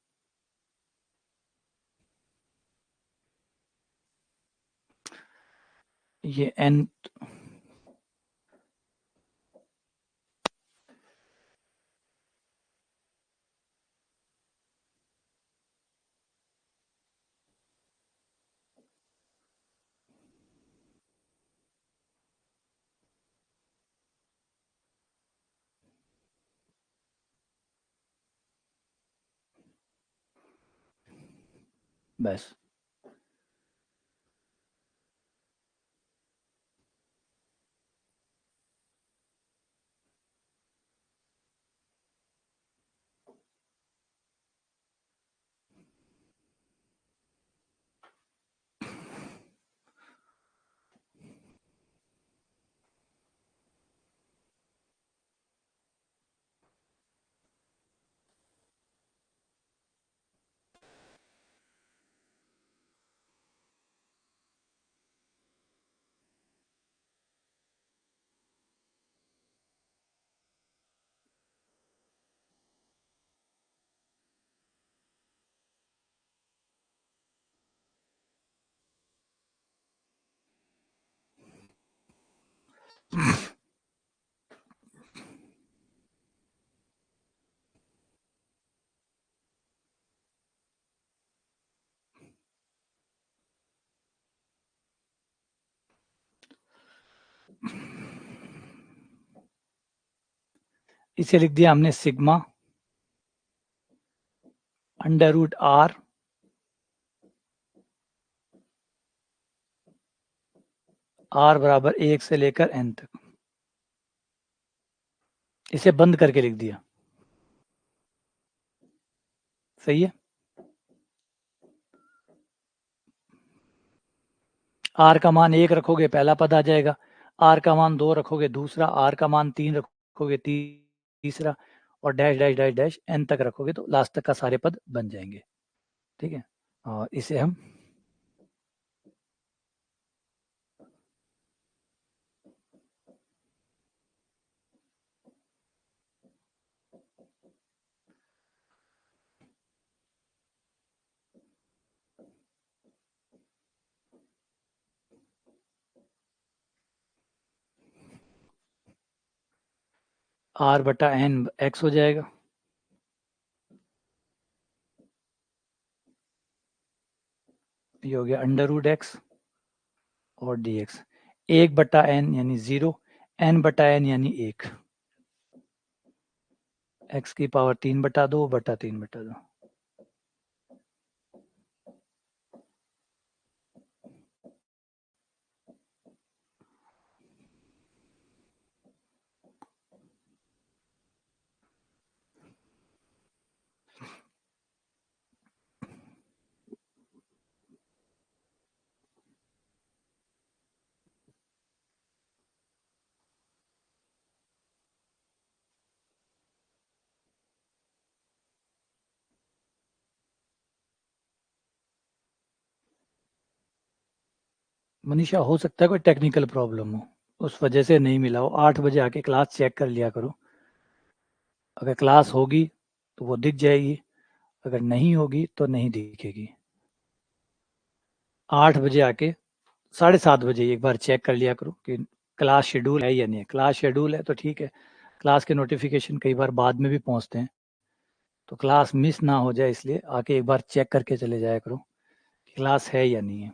ये n बस। इसे लिख दिया हमने सिग्मा √r r बराबर 1 से लेकर n तक। इसे बंद करके लिख दिया। सही है। r का मान 1 रखोगे पहला पद आ जाएगा, r का मान 2 रखोगे दूसरा, r का मान 3 रखोगे तीसरा, और dash dash dash dash n तक रखोगे तो लास्ट तक का सारे पद बन जाएंगे। ठीक है। और इसे हम r/n x हो जाएगा। ये हो गया √x और dx। 1/n यानी 0, n/n यानी 1, x की पावर 3/2 बटा 3/2। मनीषा, हो सकता है कोई टेक्निकल प्रॉब्लम हो, उस वजह से नहीं मिला हो। 8 बजे आके क्लास चेक कर लिया करो। अगर क्लास होगी तो वो दिख जाएगी, अगर नहीं होगी तो नहीं दिखेगी। 8 बजे आके 7:30 बजे एक बार चेक कर लिया करो कि क्लास शेड्यूल है या नहीं है। क्लास शेड्यूल है तो ठीक है, क्लास के नोटिफिकेशन कई बार बाद में भी पहुंचते हैं, तो क्लास मिस ना हो जाए इसलिए आके एक बार चेक करके चले जाया करो कि क्लास है या नहीं है।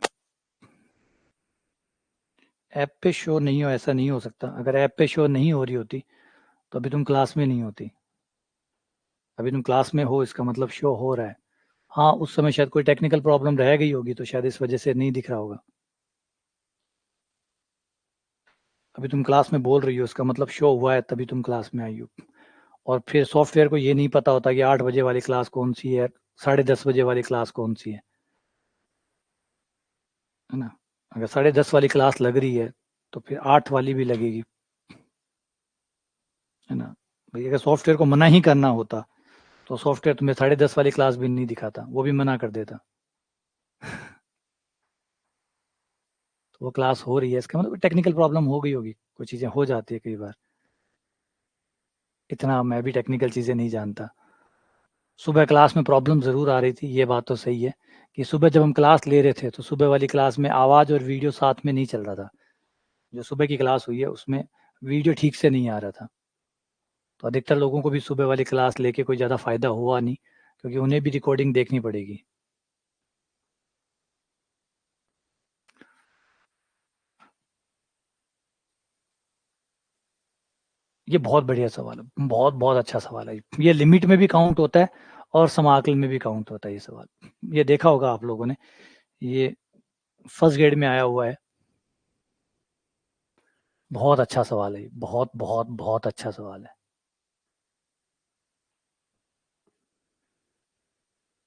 ऐप पे शो नहीं हो ऐसा नहीं हो सकता। अगर ऐप पे शो नहीं हो रही होती तो अभी तुम क्लास में नहीं होती। अभी तुम क्लास में हो, इसका मतलब शो हो रहा है। हाँ, उस समय शायद कोई टेक्निकल प्रॉब्लम रह गई होगी तो शायद इस वजह से नहीं दिख रहा होगा। अभी तुम क्लास में बोल रही हो, इसका मतलब शो हुआ है, तभी तुम क्लास में आई हो। और फिर सॉफ्टवेयर को ये नहीं पता होता कि 8 बजे वाली क्लास कौन सी है, 10:30 बजे वाली क्लास कौन सी है ना। अगर 10:30 वाली क्लास लग रही है तो फिर 8 वाली भी लगेगी, है ना। भाई अगर सॉफ्टवेयर को मना ही करना होता तो सॉफ्टवेयर तुम्हें 10:30 वाली क्लास भी नहीं दिखाता, वो भी मना कर देता। तो वो क्लास हो रही है, इसका मतलब टेक्निकल प्रॉब्लम हो गई होगी। कुछ चीज़ें हो जाती है कई बार। इतना मैं भी टेक्निकल चीज़ें नहीं जानता। सुबह क्लास में प्रॉब्लम ज़रूर आ रही थी, ये बात तो सही है कि सुबह जब हम क्लास ले रहे थे तो सुबह वाली क्लास में आवाज़ और वीडियो साथ में नहीं चल रहा था। जो सुबह की क्लास हुई है उसमें वीडियो ठीक से नहीं आ रहा था। तो अधिकतर लोगों को भी सुबह वाली क्लास लेके कोई ज़्यादा फ़ायदा हुआ नहीं, क्योंकि उन्हें भी रिकॉर्डिंग देखनी पड़ेगी। ये बहुत बढ़िया सवाल है, बहुत बहुत अच्छा सवाल है। ये लिमिट में भी काउंट होता है और समाकलन में भी काउंट होता है ये सवाल। ये देखा होगा आप लोगों ने, ये फर्स्ट ग्रेड में आया हुआ है। बहुत अच्छा सवाल है, बहुत बहुत बहुत अच्छा सवाल है।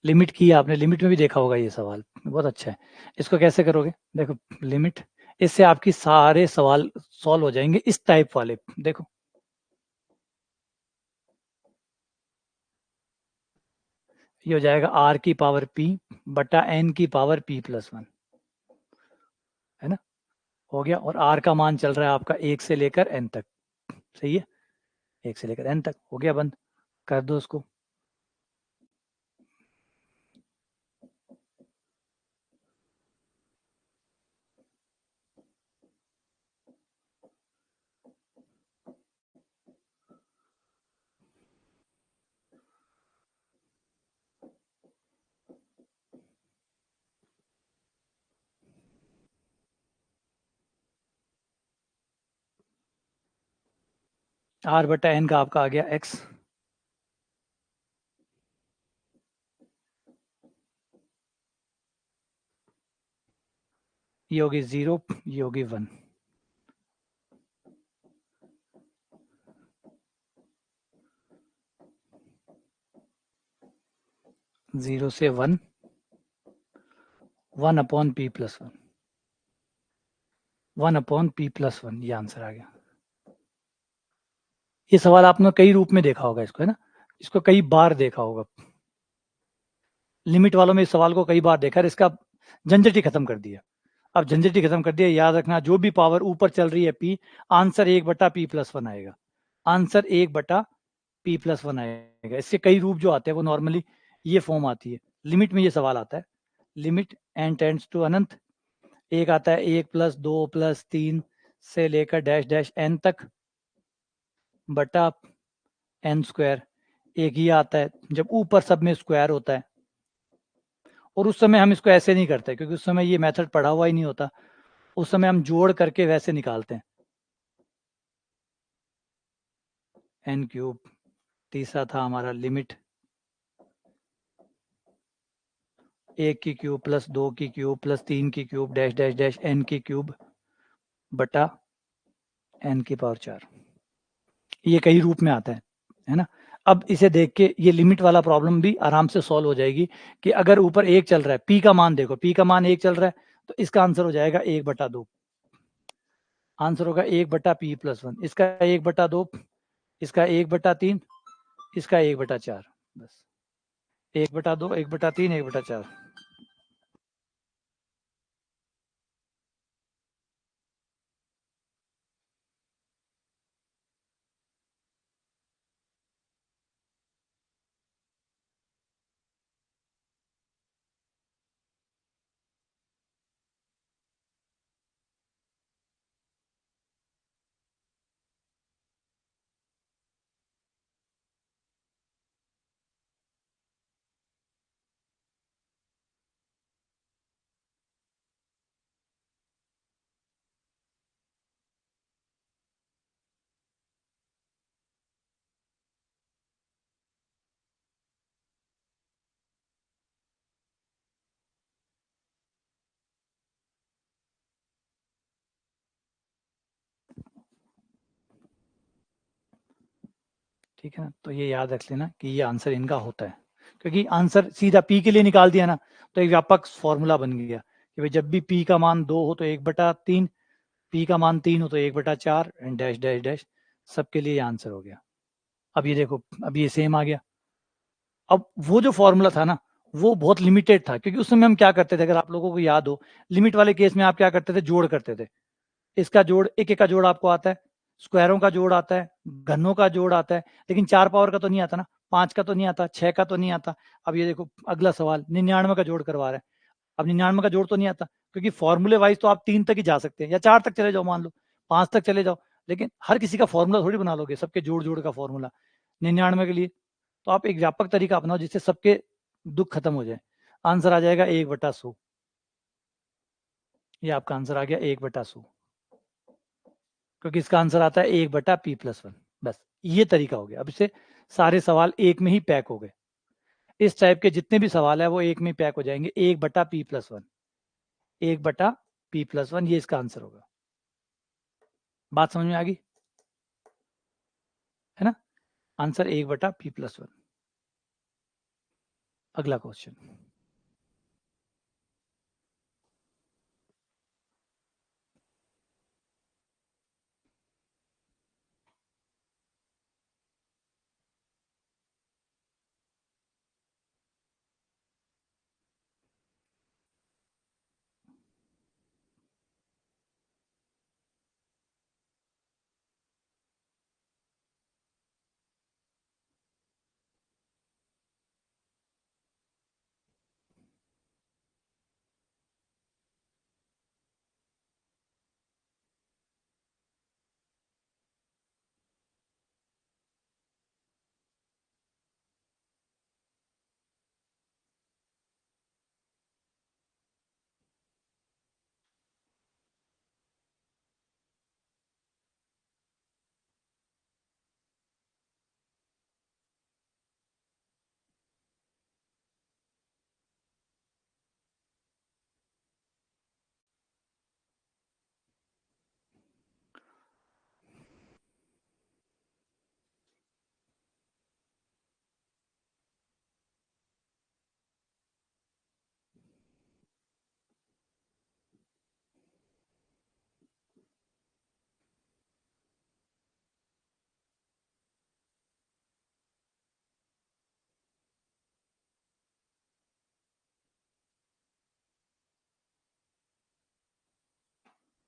लिमिट की आपने, लिमिट में भी देखा होगा ये सवाल, बहुत अच्छा है। इसको कैसे करोगे, देखो, लिमिट, इससे आपकी सारे सवाल सॉल्व हो जाएंगे इस टाइप वाले। देखो, ये हो जाएगा आर की पावर पी बटा एन की पावर p+1, है ना। हो गया। और आर का मान चल रहा है आपका 1 से लेकर एन तक, सही है। 1 से लेकर एन तक हो गया, बंद कर दो उसको। आर बटा एन का आपका आ गया एक्स, ये होगी 0, ये होगी 1। 0 से 1, 1/p+1, 1/p+1, ये आंसर आ गया। ये सवाल आपने कई रूप में देखा होगा इसको, है ना। इसको कई बार देखा होगा। लिमिट वालों में इस सवाल को कई बार देखा है, इसका झंझट ही खत्म कर दिया। अब झंझट ही खत्म कर दिया, याद रखना जो भी पावर ऊपर चल रही है पी, आंसर 1/p+1 आएगा। आंसर 1/p+1 आएगा। इससे कई रूप जो आते हैं वो नॉर्मली ये फॉर्म आती है। लिमिट में ये सवाल आता है, लिमिट एन टेंड्स टू अनंत, एक आता है 1+2+3 से लेकर डैश डैश एन तक बटा एन स्क्वायर। एक ही आता है जब ऊपर सब में स्क्वायर होता है, और उस समय हम इसको ऐसे नहीं करते क्योंकि उस समय ये मेथड पढ़ा हुआ ही नहीं होता। उस समय हम जोड़ करके वैसे निकालते हैं। एन क्यूब, तीसरा था हमारा लिमिट 1 की क्यूब प्लस 2 की क्यूब प्लस 3 की cube dash dash dash n की क्यूब बटा एन की पावर 4। ये कई रूप में आता है ना। अब इसे देख के ये लिमिट वाला प्रॉब्लम भी आराम से सॉल्व हो जाएगी कि अगर ऊपर 1 चल रहा है, पी का मान देखो, पी का मान 1 चल रहा है, तो इसका आंसर हो जाएगा 1/2। आंसर होगा 1/p+1, इसका 1/2, इसका 1/3, इसका 1/4, बस 1/2, 1/3, 1/4। ठीक है ना। तो ये याद रख लेना कि ये आंसर इनका होता है, क्योंकि आंसर सीधा पी के लिए निकाल दिया ना, तो एक व्यापक फॉर्मूला बन गया कि भाई जब भी पी का मान 2 हो तो 1/3, पी का मान 3 हो तो 1/4 एंड डैश डैश डैश, सबके लिए आंसर हो गया। अब ये देखो, अब ये सेम आ गया। अब वो जो फॉर्मूला था ना, वो बहुत लिमिटेड था, क्योंकि उस समय हम क्या करते थे, अगर आप लोगों को याद हो, लिमिट वाले केस में आप क्या करते थे, जोड़ करते थे। इसका जोड़, एक का जोड़ आपको आता है, स्क्वायरों का जोड़ आता है, घनों का जोड़ आता है, लेकिन 4 पावर का तो नहीं आता ना, 5 का तो नहीं आता, 6 का तो नहीं आता। अब ये देखो अगला सवाल, 99 का जोड़ करवा रहा है। अब 99 का जोड़ तो नहीं आता, क्योंकि फॉर्मूले वाइज तो आप 3 तक ही जा सकते हैं, या 4 तक चले जाओ, मान लो 5 तक चले जाओ, लेकिन हर किसी का फॉर्मूला थोड़ी बना लोगे, सबके जोड़ जोड़ का फॉर्मूला 99 के लिए। तो आप एक व्यापक तरीका अपनाओ जिससे सबके दुख खत्म हो जाए। आंसर आ जाएगा 1/100। ये आपका आंसर आ गया 1/100, क्योंकि इसका आंसर आता है 1/p+1। बस ये तरीका हो गया। अब इससे सारे सवाल एक में ही पैक हो गए। इस टाइप के जितने भी सवाल है वो एक में पैक हो जाएंगे, 1/p+1, 1/p+1, ये इसका आंसर होगा। बात समझ में आ गई है ना। Answer 1/p+1। अगला क्वेश्चन,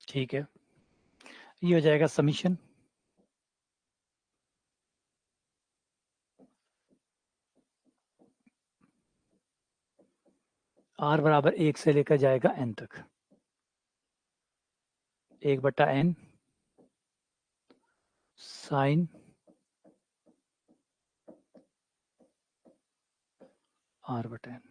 ठीक है, ये हो जाएगा समीशन। r बराबर 1 से लेकर जाएगा n तक, 1/n साइन r/n।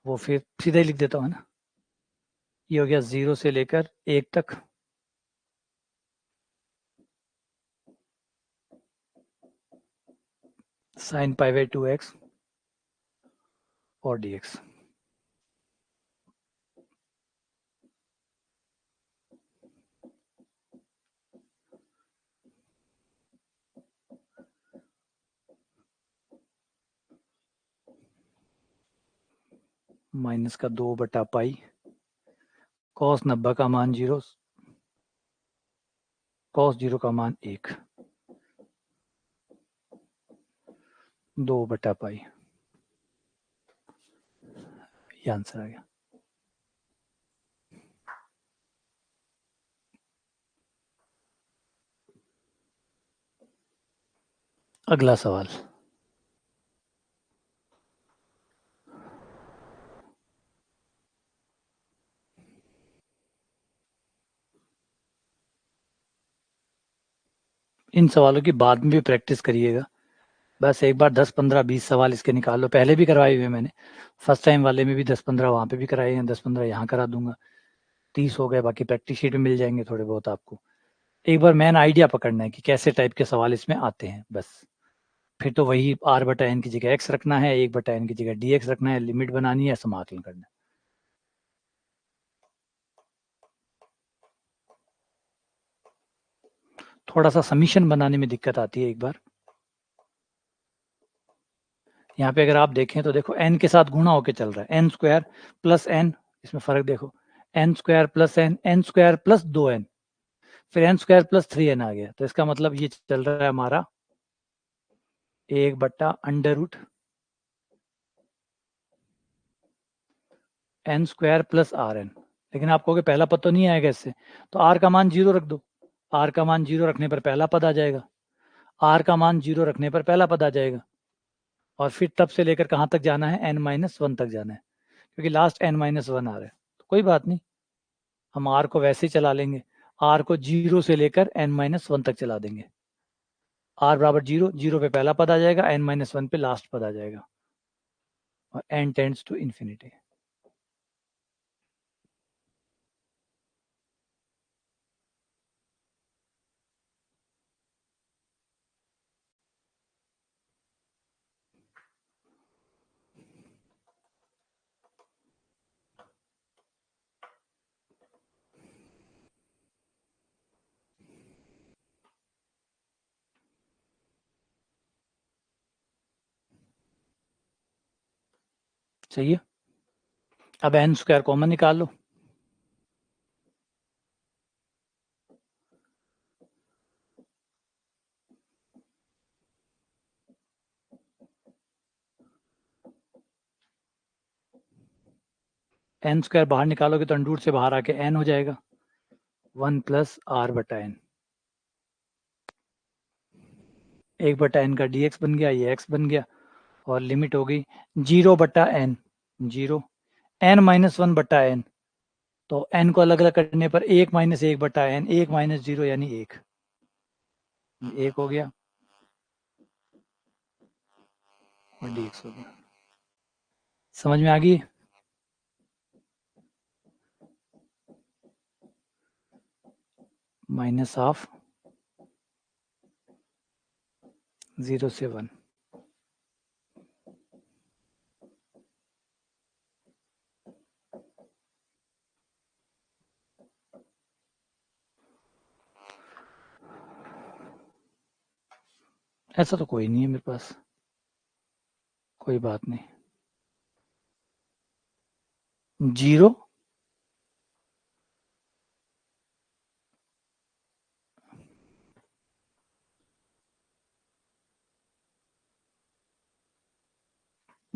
वो फिर सीधा ही लिख देता हूँ ना, ये हो गया 0 से लेकर 1 तक, साइन π/2x और dx। माइनस का 2/π, cos 90 का मान 0, cos 0 का मान 1, 2/π। ये आंसर आ गया। अगला सवाल, इन सवालों की बाद में भी प्रैक्टिस करिएगा। बस एक बार 10, 15, 20 सवाल इसके निकाल लो। पहले भी करवाए हुए मैंने, फर्स्ट टाइम वाले में भी 10, 15 वहाँ पे भी कराए हैं, 10, 15 यहाँ करा दूंगा, 30 हो गए। बाकी प्रैक्टिस शीट में मिल जाएंगे थोड़े बहुत आपको। एक बार मैन आइडिया पकड़ना है कि कैसे टाइप के सवाल इसमें आते हैं, बस। फिर तो वही r/n की जगह x रखना है, 1/n की जगह dx रखना है, लिमिट बनानी है, समाकलन करना है। थोड़ा सा समीशन बनाने में दिक्कत आती है एक बार। यहाँ पे अगर आप देखें तो देखो n के साथ गुणा होके चल रहा है, n स्क्वायर प्लस n, इसमें फर्क देखो, n square plus n square plus 2n, फिर n स्क्वायर प्लस 3n आ गया, तो इसका मतलब ये चल रहा है हमारा 1/√n स्क्वायर प्लस rn। लेकिन आप कहोगे पहला पद तो नहीं आएगा इससे, तो r का मान 0 रख दो, r का मान 0 रखने पर पहला पद आ जाएगा, r का मान 0 रखने पर पहला पद आ जाएगा, और फिर तब से लेकर कहाँ तक जाना है, n-1 तक जाना है, क्योंकि लास्ट n-1 आ रहा है, तो कोई बात नहीं, हम r को वैसे ही चला लेंगे, r को 0 से लेकर n-1 तक चला देंगे, r बराबर 0, 0 पे पहला पद आ जाएगा, n-1 पे लास्ट पद आ जाएगा, और n टेंड्स टू इन्फिनिटी। सही है। अब n स्क्वायर कॉमन निकाल लो, n स्क्वायर बाहर निकालोगे तो अंडर रूट से बाहर आके n हो जाएगा, 1 प्लस r/n, 1/n का dx बन गया, ये x बन गया, और लिमिट हो गई 0/n, 0, n-1/n, तो n को अलग अलग करने पर 1 माइनस 1/n, 1 माइनस 0 यानी 1, 1 हो गया, और dx हो गया। समझ में आ गई? माइनस हाफ 0 से 1। ऐसा तो कोई नहीं है मेरे पास, कोई बात नहीं। 0,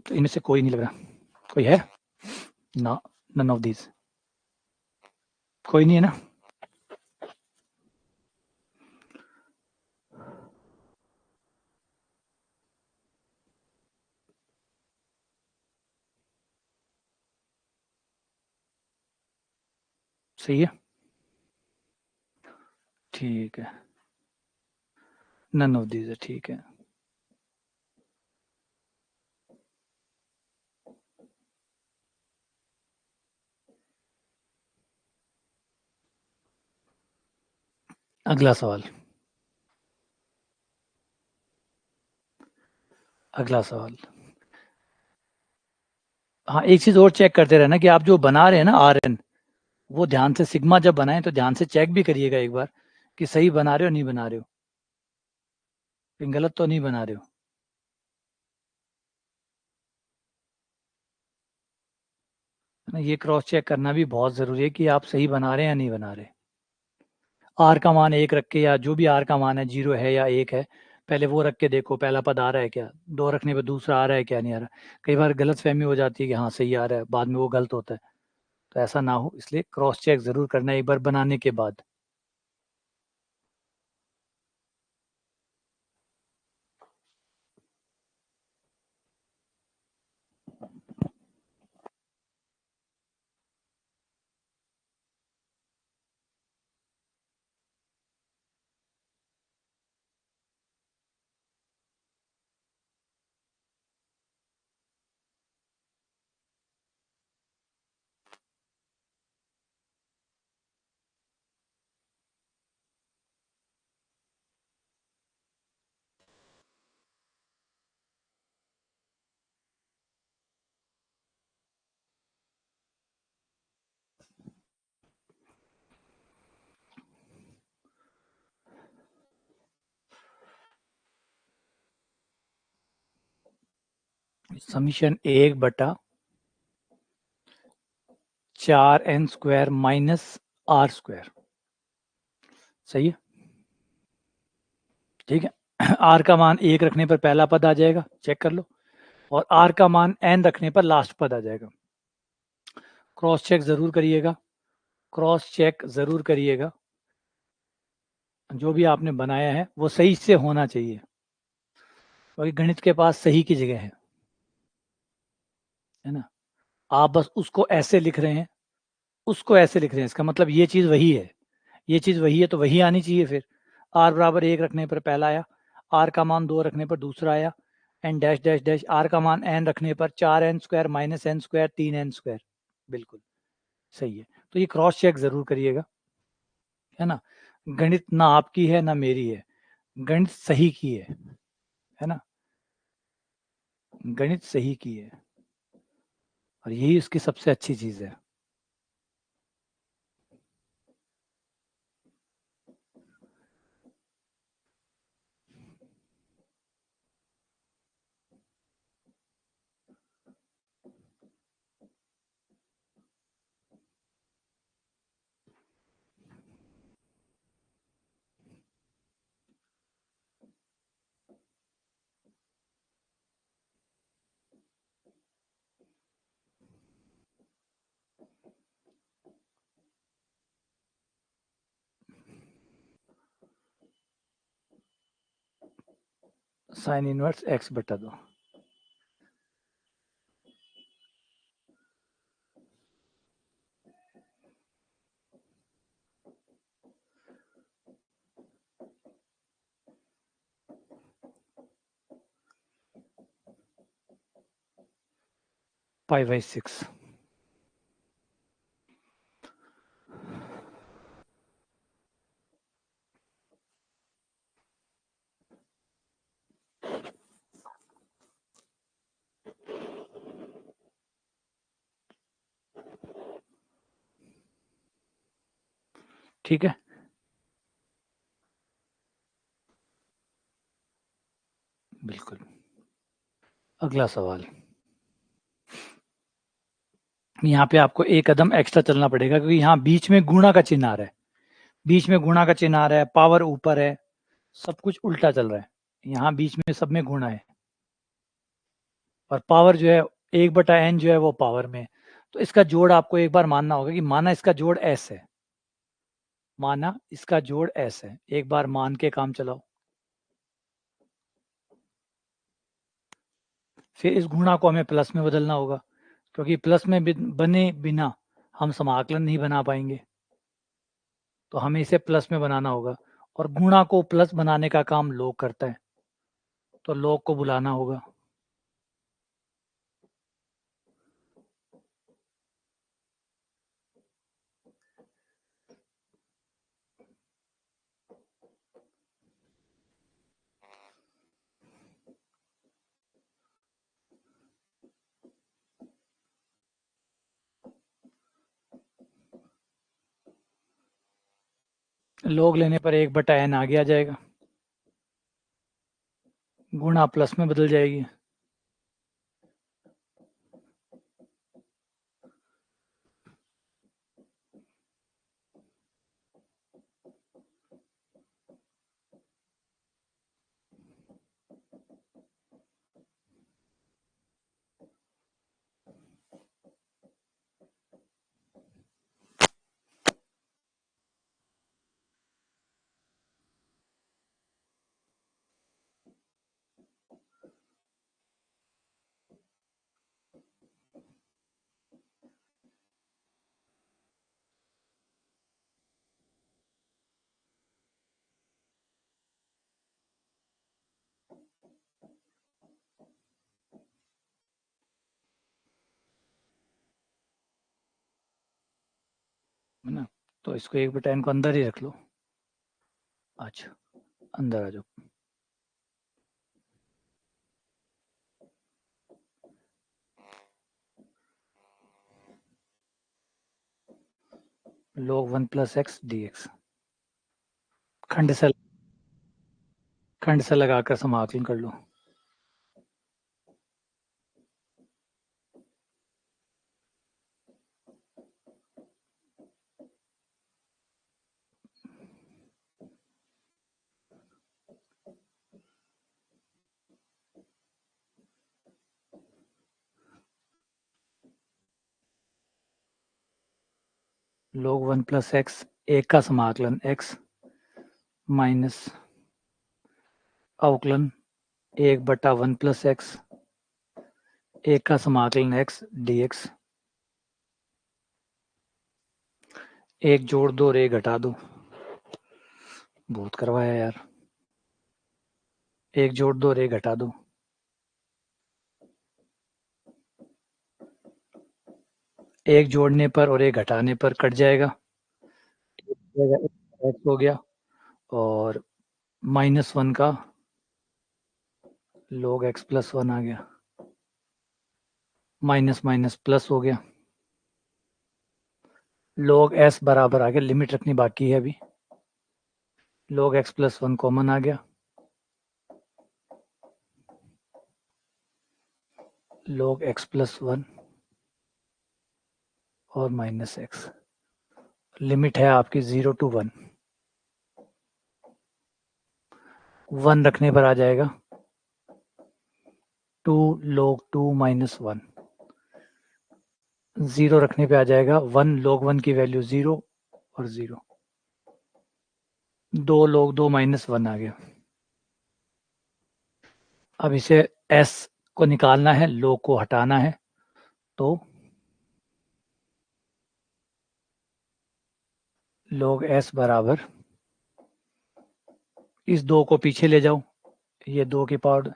तो इनमें से कोई नहीं लग रहा, कोई है ना, नन ऑफ दीज, कोई नहीं है ना। सही है, ठीक है, नन ऑफ दीज है, ठीक है। अगला सवाल, अगला सवाल। हाँ, एक चीज और चेक करते रहना कि आप जो बना रहे हैं ना rn, वो ध्यान से सिग्मा जब बनाएं तो ध्यान से चेक भी करिएगा एक बार कि सही बना रहे हो नहीं बना रहे हो, कहीं गलत तो नहीं बना रहे हो। है ना, ये क्रॉस चेक करना भी बहुत जरूरी है कि आप सही बना रहे हैं या नहीं बना रहे। आर का मान 1 रख के, या जो भी आर का मान है 0 है या 1 है, पहले वो रख के देखो पहला पद आ रहा है क्या, 2 रखने पे दूसरा आ रहा है क्या, नहीं आ रहा। कई बार गलत फहमी हो जाती है कि हाँ सही आ रहा है, बाद में वो गलत होता है, तो ऐसा ना हो, इसलिए क्रॉस चेक जरूर करना है एक बार बनाने के बाद। Summation 1/4n² minus r²। सही है, ठीक है। r का मान 1 रखने पर पहला पद आ जाएगा, चेक कर लो, और r का मान n रखने पर लास्ट पद आ जाएगा। क्रॉस चेक जरूर करिएगा, क्रॉस चेक जरूर करिएगा, जो भी आपने बनाया है वो सही से होना चाहिए, क्योंकि गणित के पास सही की जगह है ना। आप बस उसको ऐसे लिख रहे हैं, उसको ऐसे लिख रहे हैं, इसका मतलब ये चीज वही है, ये चीज वही है, तो वही आनी चाहिए। फिर r बराबर 1 रखने पर पहला आया, r का मान 2 रखने पर दूसरा आया, n dash dash dash r का मान n रखने पर 4n² माइनस n², 3n²। बिल्कुल सही है। तो ये क्रॉस चेक जरूर करिएगा, है ना। गणित ना आपकी है ना मेरी है, गणित सही की है ना, गणित सही की है, और यही उसकी सबसे अच्छी चीज है। Sine inverse x/2। π/6। ठीक है, बिल्कुल। अगला सवाल, यहाँ पे आपको एक कदम एक्स्ट्रा चलना पड़ेगा, क्योंकि यहाँ बीच में गुणा का चिन्ह आ रहा है, बीच में गुणा का चिन्ह आ रहा है, पावर ऊपर है, सब कुछ उल्टा चल रहा है। यहाँ बीच में सब में गुणा है, और पावर जो है 1/n जो है वो पावर में है। तो इसका जोड़ आपको एक बार मानना होगा, कि माना इसका जोड़ s है, माना इसका जोड़ s है, एक बार मान के काम चलाओ। फिर इस गुणा को हमें प्लस में बदलना होगा, क्योंकि प्लस में बने बिना हम समाकलन नहीं बना पाएंगे, तो हमें इसे प्लस में बनाना होगा, और गुणा को प्लस बनाने का काम लॉग करता है, तो लॉग को बुलाना होगा। लॉग लेने पर 1/n आगे आ जाएगा, गुणा प्लस में बदल जाएगी। है ना, तो इसको 1/n को अंदर ही रख लो। अच्छा, अंदर आ जाओ। log 1 + x dx, खंड से लगाकर समाकलन कर लो। log 1 प्लस एक्स, एक का समाकलन x माइनस अवकलन 1/1 प्लस एक्स, एक का समाकलन x dx। एक जोड़ दो और एक घटा दो, बहुत करवाया यार। एक जोड़ दो और एक घटा दो, एक जोड़ने पर और एक घटाने पर कट जाएगा, एक्स हो गया, और -1 का log x प्लस 1 आ गया, माइनस माइनस प्लस हो गया, log s बराबर आ गया, लिमिट रखनी बाकी है अभी, log x प्लस 1 कॉमन आ गया, log x प्लस 1 और माइनस एक्स। लिमिट है आपकी 0 to 1, 1 रखने पर आ जाएगा 2 log 2 माइनस 1, 0 रखने पे आ जाएगा 1 log 1 की वैल्यू 0 और 0, 2 log 2 माइनस 1 आ गया। अब इसे s को निकालना है, log को हटाना है, तो log s बराबर, इस 2 को पीछे ले जाओ, ये 2 की पावर,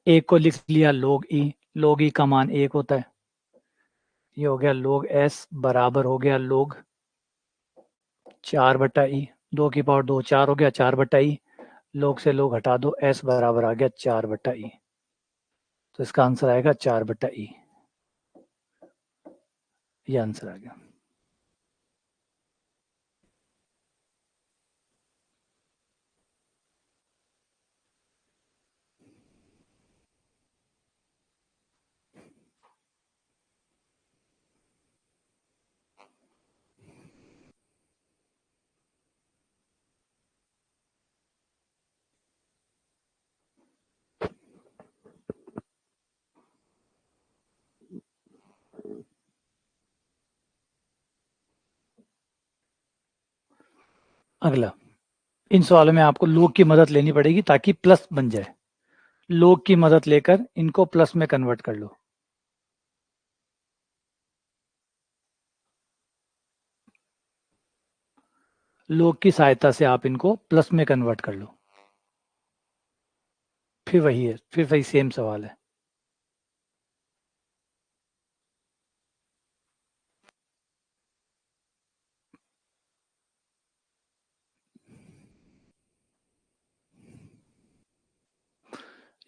एक को लिख लिया log e का मान 1 होता है, ये हो गया log s बराबर हो गया log 4/e, 2 की पावर 2, 4 हो गया, 4/e, log से log हटा दो, s बराबर आ गया 4/e, तो इसका आंसर आएगा 4/e, ये आंसर आ गया। अगला, इन सवालों में आपको log की मदद लेनी पड़ेगी ताकि प्लस बन जाए, log की मदद लेकर इनको प्लस में कन्वर्ट कर लो। log की सहायता से आप इनको प्लस में कन्वर्ट कर लो, फिर वही है, फिर वही सेम सवाल है।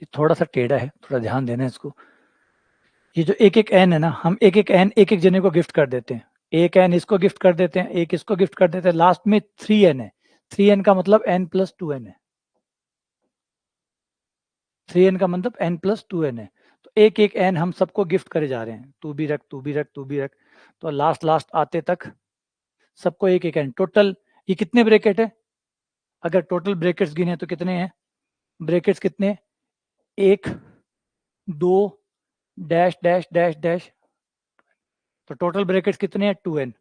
ये थोड़ा सा टेढ़ा है, थोड़ा ध्यान देना है इसको। ये जो एक एक एन है ना, हम एक एक एन एक एक जने को गिफ्ट कर देते हैं, एक एन इसको गिफ्ट कर देते हैं, एक इसको गिफ्ट कर देते हैं, लास्ट में 3n है, 3n का मतलब n प्लस 2n है, 3n का मतलब n प्लस 2n है, तो एक एक n हम सबको गिफ्ट करे जा रहे हैं, तू भी रख, तू भी रख, तू भी रख, तो लास्ट लास्ट आते तक सबको एक एक n, टोटल ये कितने ब्रैकेट है, अगर टोटल ब्रैकेट्स गिने तो कितने हैं, ब्रैकेट्स कितने, 1 2 डैश डैश डैश डैश, तो टोटल ब्रैकेट्स कितने हैं 2n,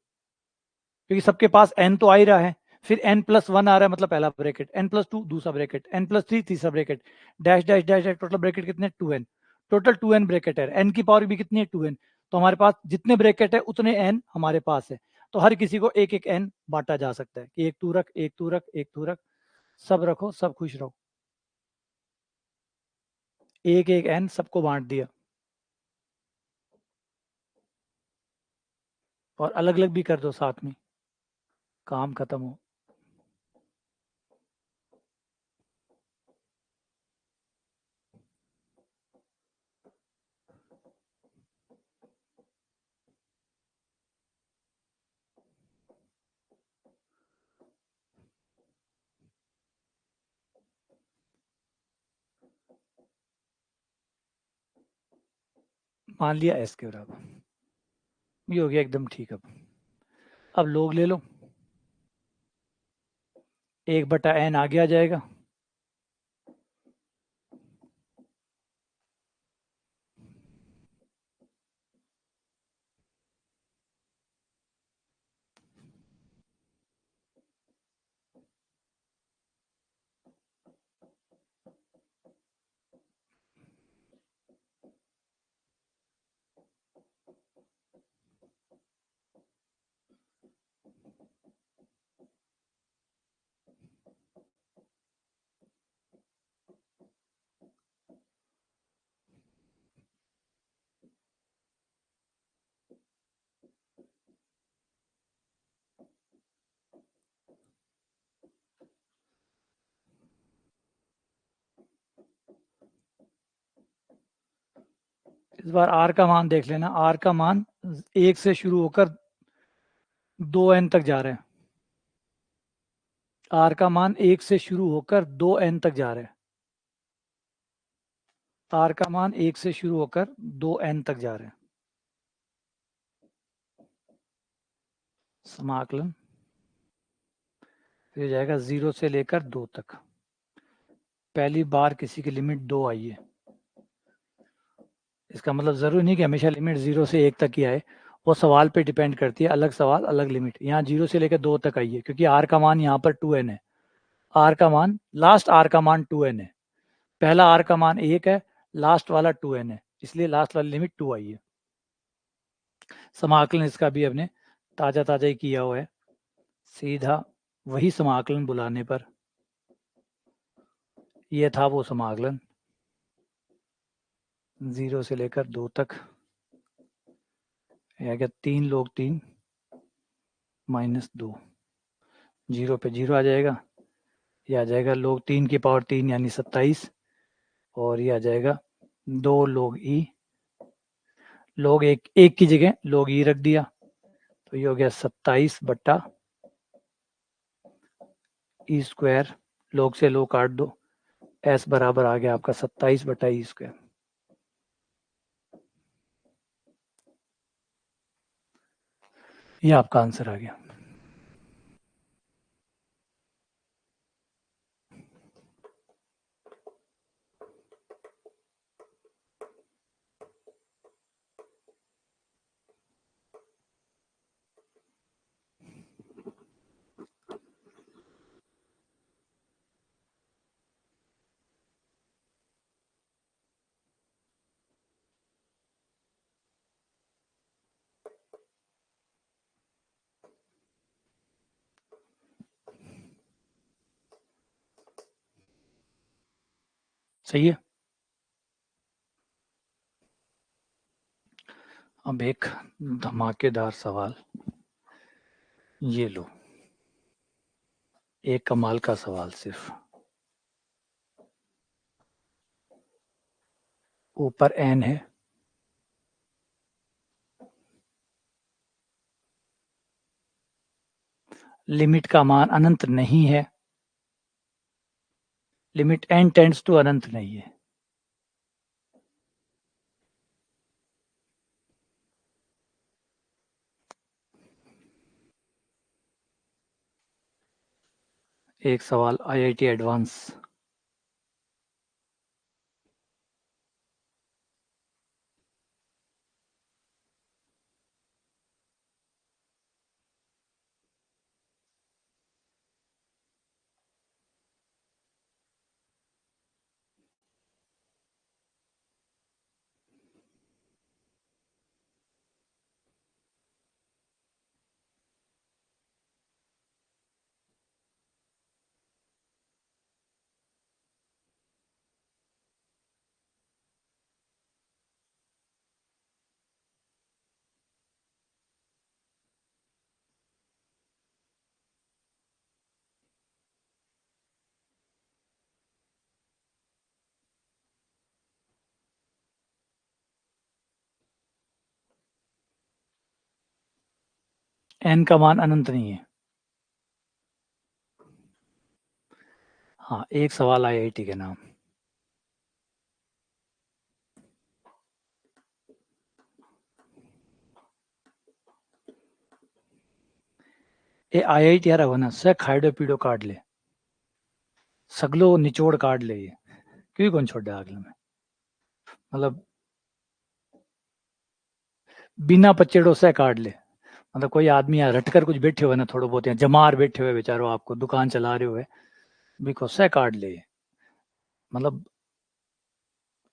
क्योंकि सबके पास n तो आ ही रहा है, फिर n प्लस 1 आ रहा है मतलब पहला ब्रैकेट, n प्लस 2 दूसरा ब्रैकेट, n प्लस 3 तीसरा bracket, dash dash dash dash, total bracket कितने 2n, टोटल 2n ब्रैकेट है, n की पावर भी कितनी है 2n, तो हमारे पास जितने ब्रैकेट है उतने n हमारे पास है, तो हर किसी को एक एक n बांटा जा सकता है कि एक तू रख, एक तू रख, एक तू रख, सब रखो, सब खुश रहो, एक एक n सबको बांट दिया, और अलग अलग भी कर दो साथ में, काम खत्म हो। मान लिया s के बराबर, ये हो गया एकदम ठीक। अब लोग ले लो, 1/n आगे आ जाएगा, इस बार r का मान देख लेना, r का मान 1 से शुरू होकर 2n तक जा रहे हैं। r का मान 1 से शुरू होकर 2n तक जा रहे हैं। r का मान 1 से शुरू होकर 2n तक जा रहे हैं। समाकलन फिर जाएगा 0 से लेकर 2 तक। पहली बार किसी की लिमिट 2 आई है, इसका मतलब जरूरी नहीं कि हमेशा लिमिट 0 से 1 तक ही आए, वो सवाल पे डिपेंड करती है। अलग सवाल अलग लिमिट। यहाँ 0 से लेकर 2 तक आई है क्योंकि r का मान यहाँ पर 2n है। r का मान लास्ट r का मान 2n है। पहला r का मान 1 है, लास्ट वाला 2n है, इसलिए लास्ट वाली लिमिट 2 आई है। समाकलन इसका भी हमने ताजा ताजा ही किया हुआ है। सीधा वही समाकलन बुलाने पर ये था वो समाकलन 0 से लेकर 2 तक। क्या 3 log 3 माइनस 2, 0 पे 0 आ जाएगा। ये आ जाएगा log 3 की पावर 3 यानी 27, और ये आ जाएगा 2 log e, log 1 की जगह log e रख दिया, तो ये हो गया 27 बट्टा ई स्क्वायर। log से log काट दो, s बराबर आ गया आपका 27 बट्टा ई स्क्वायर। ये आपका आंसर आ गया। सही है। अब एक धमाकेदार सवाल, ये लो, एक कमाल का सवाल। सिर्फ ऊपर n है, लिमिट का मान अनंत नहीं है, लिमिट n टेंड्स टू अनंत नहीं है। एक सवाल IIT एडवांस। n का मान अनंत नहीं है। हाँ, एक सवाल IIT के नाम। ए IIT यार होना से खाइडो पीडो काट ले, सगलो निचोड़ काट ले, ये क्यों कौन छोड़ अगले में, मतलब बिना पचेड़ो से काट ले। मतलब कोई आदमी यहाँ रट कर कुछ बैठे हुए ना, थोड़ा बहुत यहाँ जमार बैठे हुए बेचारो, आपको दुकान चला रहे हुए, बिको से काट ले। मतलब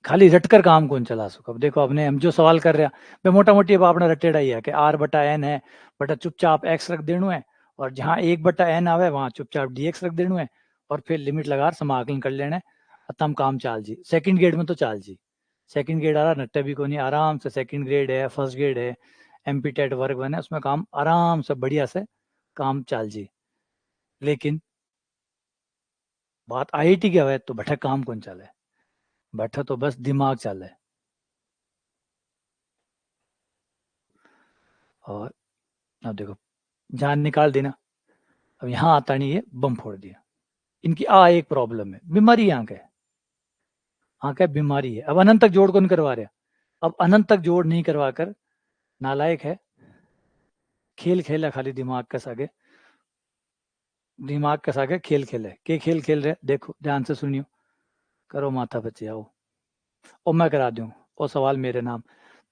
खाली रटकर काम कौन चला सको। अब देखो, अपने हम जो सवाल कर रहे हैं मैं मोटा मोटी अब आपने रटेड़ा ही है कि r बटा n है, बटा चुपचाप x रख देना है, और जहाँ 1 बटा n आवे वहाँ चुपचाप dx रख देना है, और फिर लिमिट लगा समाकलन कर लेना है, खत्म काम चाल जी। सेकंड ग्रेड में तो चाल जी, सेकंड ग्रेड आ रहा नट्टे भी को नहीं, आराम से सेकंड ग्रेड है, फर्स्ट ग्रेड है, MP टेट वर्क वन है, उसमें काम आराम से बढ़िया से काम चाल जी। लेकिन बात IIT की है तो बैठा काम कौन चले, बैठा तो बस दिमाग चले। और अब देखो जान निकाल देना। अब यहाँ आता नहीं, ये बम फोड़ दिया। इनकी एक प्रॉब्लम है, बीमारी आंख है, आंख है बीमारी है। अब अनंत तक जोड़ कौन करवा रहा है? अब अनंत तक जोड़ नहीं करवा कर नालायक है, खेल खेला खाली दिमाग के सागे, दिमाग के सागे खेल खेले। के खेल खेल रहे देखो, ध्यान से सुनियो, करो माथा बच्चे आओ, और मैं करा दूं, और सवाल मेरे नाम।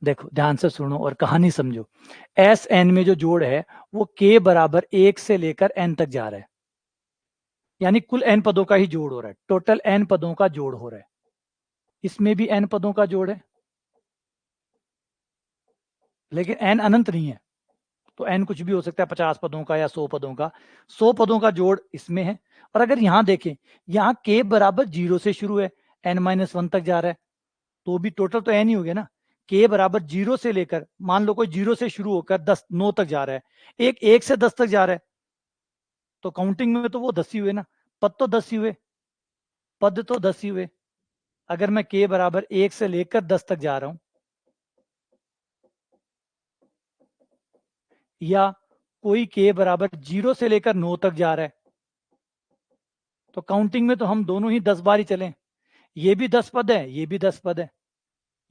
देखो ध्यान से सुनो और कहानी समझो। एस एन में जो जोड़ है वो के बराबर 1 से लेकर एन तक जा रहा है, यानी कुल एन पदों का ही जोड़ हो रहा है, टोटल एन पदों का जोड़ हो रहा है। इसमें भी एन पदों का जोड़ है, लेकिन एन अनंत नहीं है, तो एन कुछ भी हो सकता है, 50 पदों का या 100 पदों का। 100 पदों का जोड़ इसमें है। और अगर यहां देखें, यहां के बराबर 0 से शुरू है, n-1 तक जा रहा है, तो भी टोटल तो एन ही हो गया ना। के बराबर 0 से लेकर, मान लो कोई 0 से शुरू होकर 10 9 तक जा रहा है, एक से 10 तक जा रहा है, तो काउंटिंग में तो वो 10 ही हुए ना, पद तो 10 ही हुए, पद तो 10 ही हुए। अगर मैं के बराबर 1 से लेकर 10 तक जा रहा हूं, या कोई के बराबर 0 से लेकर 9 तक जा रहा है, तो काउंटिंग में तो हम दोनों ही 10 बार ही चलें। ये भी 10 पद है, ये भी 10 पद है,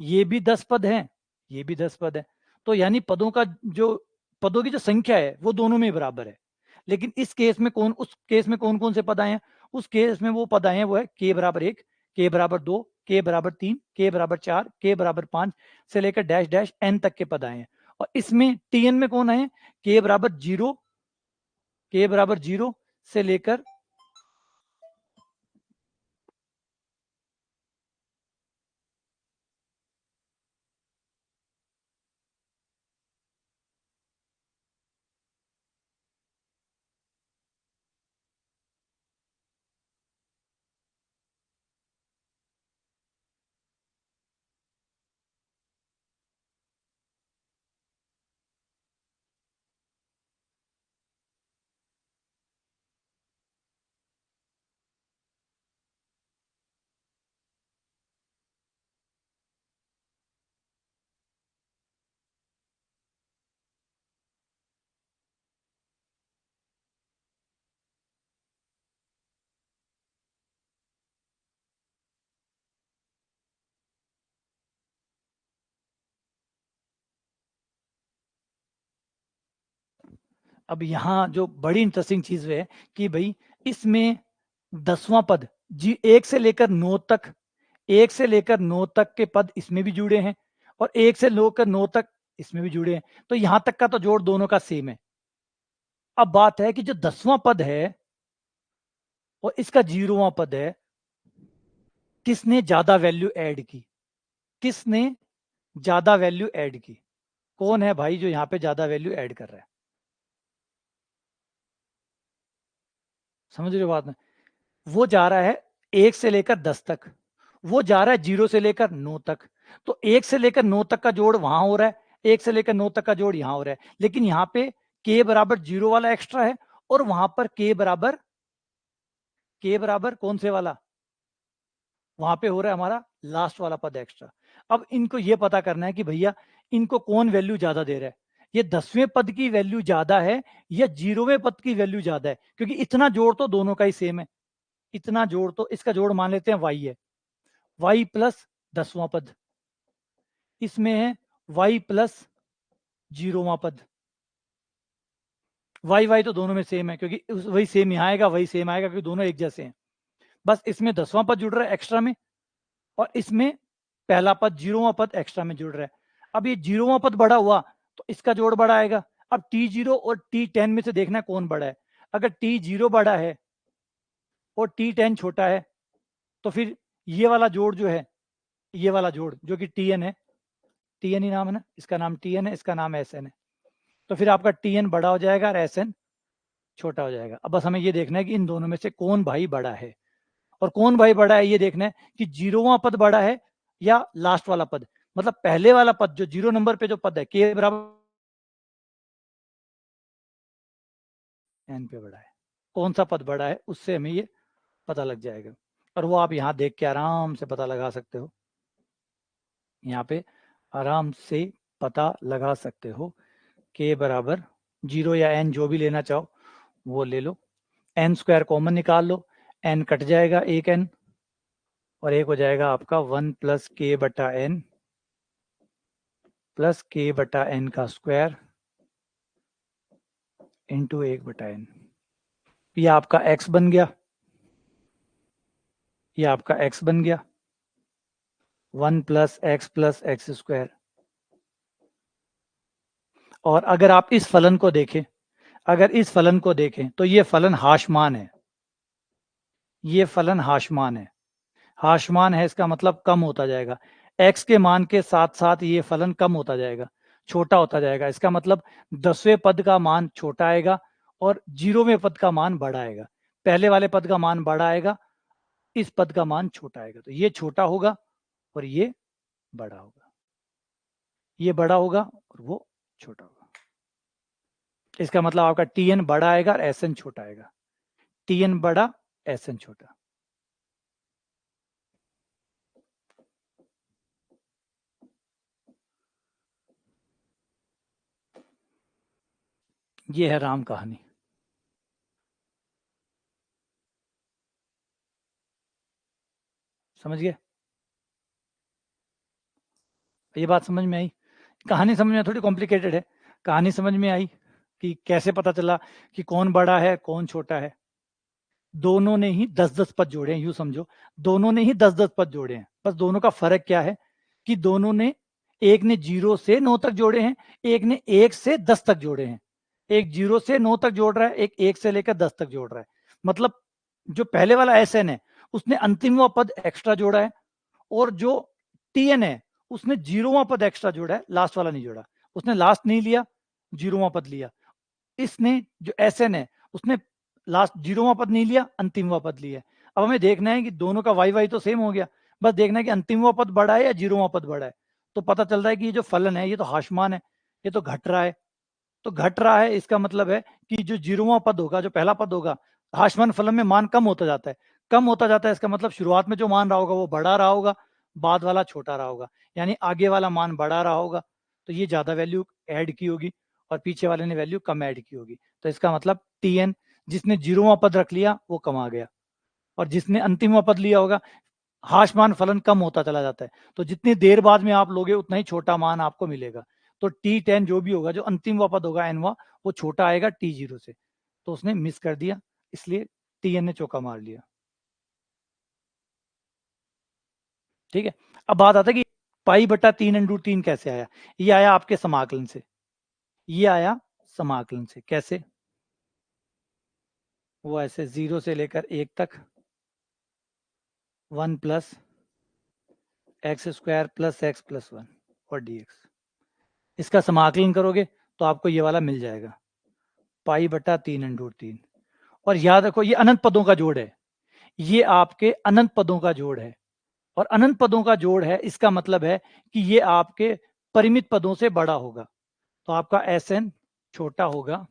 ये भी 10 पद है, ये भी 10 पद है। तो यानी पदों का जो, पदों की जो संख्या है वो दोनों में बराबर है। लेकिन इस केस में कौन, उस केस में कौन कौन से पद आए हैं? उस केस में वो पद आए हैं, वो है के बराबर 1, के बराबर 2, के बराबर 3, के बराबर 4, के बराबर 5 से लेकर डैश डैश एन तक के पद आए हैं। और इसमें टीएन में कौन आए? के बराबर 0, के बराबर 0 से लेकर अब यहां जो बड़ी इंटरेस्टिंग चीज है कि भाई इसमें 10वां पद जी 1 से लेकर 9 तक, 1 से लेकर 9 तक के पद इसमें भी जुड़े हैं, और 1 से लेकर 9 तक इसमें भी जुड़े हैं, तो यहां तक का तो जोड़ दोनों का सेम है। अब बात है कि जो 10वां पद है और इसका 0वां पद है, किसने ज्यादा वैल्यू ऐड की? किसने ज्यादा वैल्यू ऐड की? कौन है भाई जो यहां पे ज्यादा वैल्यू ऐड कर रहा है? समझ रहे हो बात में? वो जा रहा है 1 से लेकर 10 तक, वो जा रहा है 0 से लेकर 9 तक। तो 1 से लेकर 9 तक का जोड़ वहां हो रहा है, 1 से लेकर 9 तक का जोड़ यहां हो रहा है, लेकिन यहां पे के बराबर 0 वाला एक्स्ट्रा है, और वहां पर के बराबर कौन से वाला, वहां पे हो रहा है हमारा लास्ट वाला पद एक्स्ट्रा। अब इनको ये पता करना है कि भैया इनको कौन वैल्यू ज्यादा दे रहा है, ये 10वें पद की वैल्यू ज्यादा है या 0वें पद की वैल्यू ज्यादा है, क्योंकि इतना जोड़ तो दोनों का ही सेम है। इतना जोड़ तो, इसका जोड़ मान लेते हैं वाई है, वाई प्लस 10वां पद, इसमें है वाई प्लस 0वां पद। वाई वाई तो दोनों में सेम है, क्योंकि वही सेम यहाँ आएगा, वही सेम आएगा, क्योंकि दोनों एक जैसे हैं। बस इसमें 10वां पद जुड़ रहा है एक्स्ट्रा में, और इसमें पहला पद 0वां पद एक्स्ट्रा में जुड़ रहा है। अब ये 0वां पद बड़ा हुआ तो इसका जोड़ बड़ा आएगा। अब T0 और T10 में से देखना कौन बड़ा है। अगर T0 बड़ा है और T10 छोटा है, तो फिर ये वाला जोड़ जो है, ये वाला जोड़ जो कि Tn है, Tn ही नाम है ना, इसका नाम Tn है, इसका नाम Sn है, तो फिर आपका Tn बड़ा हो जाएगा और Sn छोटा हो जाएगा। अब बस हमें ये देखना है कि इन दोनों में से कौन भाई बड़ा है, और कौन भाई बड़ा है ये देखना है कि 0वां पद बड़ा है या लास्ट वाला पद, मतलब पहले वाला पद जो 0 नंबर पे जो पद है के बराबर एन पे बड़ा है, कौन सा पद बड़ा है उससे हमें ये पता लग जाएगा। और वो आप यहाँ देख के आराम से पता लगा सकते हो, यहाँ पे आराम से पता लगा सकते हो k बराबर 0 या n जो भी लेना चाहो वो ले लो, n स्क्वायर कॉमन निकाल लो, n कट जाएगा एक n और एक हो जाएगा आपका 1 प्लस k बटा n प्लस k बटा n का स्क्वायर इंटू 1 बटा n। ये आपका x बन गया, ये आपका x बन गया 1 प्लस एक्स स्क्वायर। और अगर आप इस फलन को देखें, अगर इस फलन को देखें तो ये फलन हाशमान है, ये फलन हाशमान है। हाशमान है इसका मतलब कम होता जाएगा, x के मान के साथ साथ ये फलन कम होता जाएगा, छोटा होता जाएगा। इसका मतलब 10वें पद का मान छोटा आएगा और 0वें पद का मान बड़ा आएगा। पहले वाले पद का मान बड़ा आएगा, इस पद का मान छोटा आएगा। तो ये छोटा होगा और ये बड़ा होगा, ये बड़ा होगा और वो छोटा होगा। इसका मतलब आपका tn बड़ा आएगा और sn छोटा आएगा, tn बड़ा sn छोटा। ये है राम कहानी। समझ गए? ये बात समझ में आई? कहानी समझ में थोड़ी कॉम्प्लिकेटेड है, कहानी समझ में आई कि कैसे पता चला कि कौन बड़ा है कौन छोटा है। दोनों ने ही 10-10 पद जोड़े हैं, यूं समझो दोनों ने ही 10-10 पद जोड़े हैं, बस दोनों का फर्क क्या है कि दोनों ने, एक ने 0 से 9 तक जोड़े हैं, एक ने 1 से 10 तक जोड़े हैं। एक 0 से 9 तक जोड़ रहा है, एक 1 से लेकर 10 तक जोड़ रहा है। मतलब जो पहले वाला एसएन है उसने अंतिमवा पद एक्स्ट्रा जोड़ा है, और जो टीएन है उसने 0वां पद एक्स्ट्रा जोड़ा है, लास्ट वाला नहीं जोड़ा। उसने लास्ट नहीं लिया, 0वां पद लिया। इसने जो एसएन है उसने लास्ट 0वां पद नहीं लिया, अंतिमवां पद लिया। अब हमें देखना है कि दोनों का वाई वाई तो सेम हो गया, बस देखना है कि अंतिमवां पद बड़ा है या 0वां पद बड़ा है। तो पता चल रहा है कि ये जो फलन है ये तो हाशमान है, ये तो घट रहा है। तो घट रहा है इसका मतलब है कि जो 0वां पद होगा, जो पहला पद होगा, हाशमान फलन में मान कम होता जाता है, कम होता जाता है। इसका मतलब शुरुआत में जो मान रहा होगा वो बड़ा रहा होगा, बाद वाला छोटा रहा होगा, यानी आगे वाला मान बड़ा रहा होगा तो ये ज्यादा वैल्यू ऐड की होगी और पीछे वाले ने वैल्यू कम ऐड की होगी। तो इसका मतलब टीएन, जिसने 0वां पद रख लिया वो कम आ गया, और जिसने अंतिमवां पद लिया होगा, हाशमान फलन कम होता चला जाता है। तो जितनी देर बाद में आप लोगे उतना ही छोटा मान आपको मिलेगा। तो T10 जो भी होगा, जो अंतिम पद होगा एनवा, वो छोटा आएगा T0 से। तो उसने मिस कर दिया, इसलिए Tn ने चौका मार लिया। ठीक है, अब बात आता है कि पाई बटा 3 × 3 कैसे आया। ये आया आपके समाकलन से, ये आया समाकलन से। कैसे? वो ऐसे 0 से लेकर 1 तक 1 plus x square plus x plus 1 और dx। इसका समाकलन करोगे तो आपको ये वाला मिल जाएगा, पाई बटा 3 × 3। और याद रखो ये अनंत पदों का जोड़ है, ये आपके अनंत पदों का जोड़ है। और अनंत पदों का जोड़ है इसका मतलब है कि ये आपके परिमित पदों से बड़ा होगा। तो आपका एसएन छोटा होगा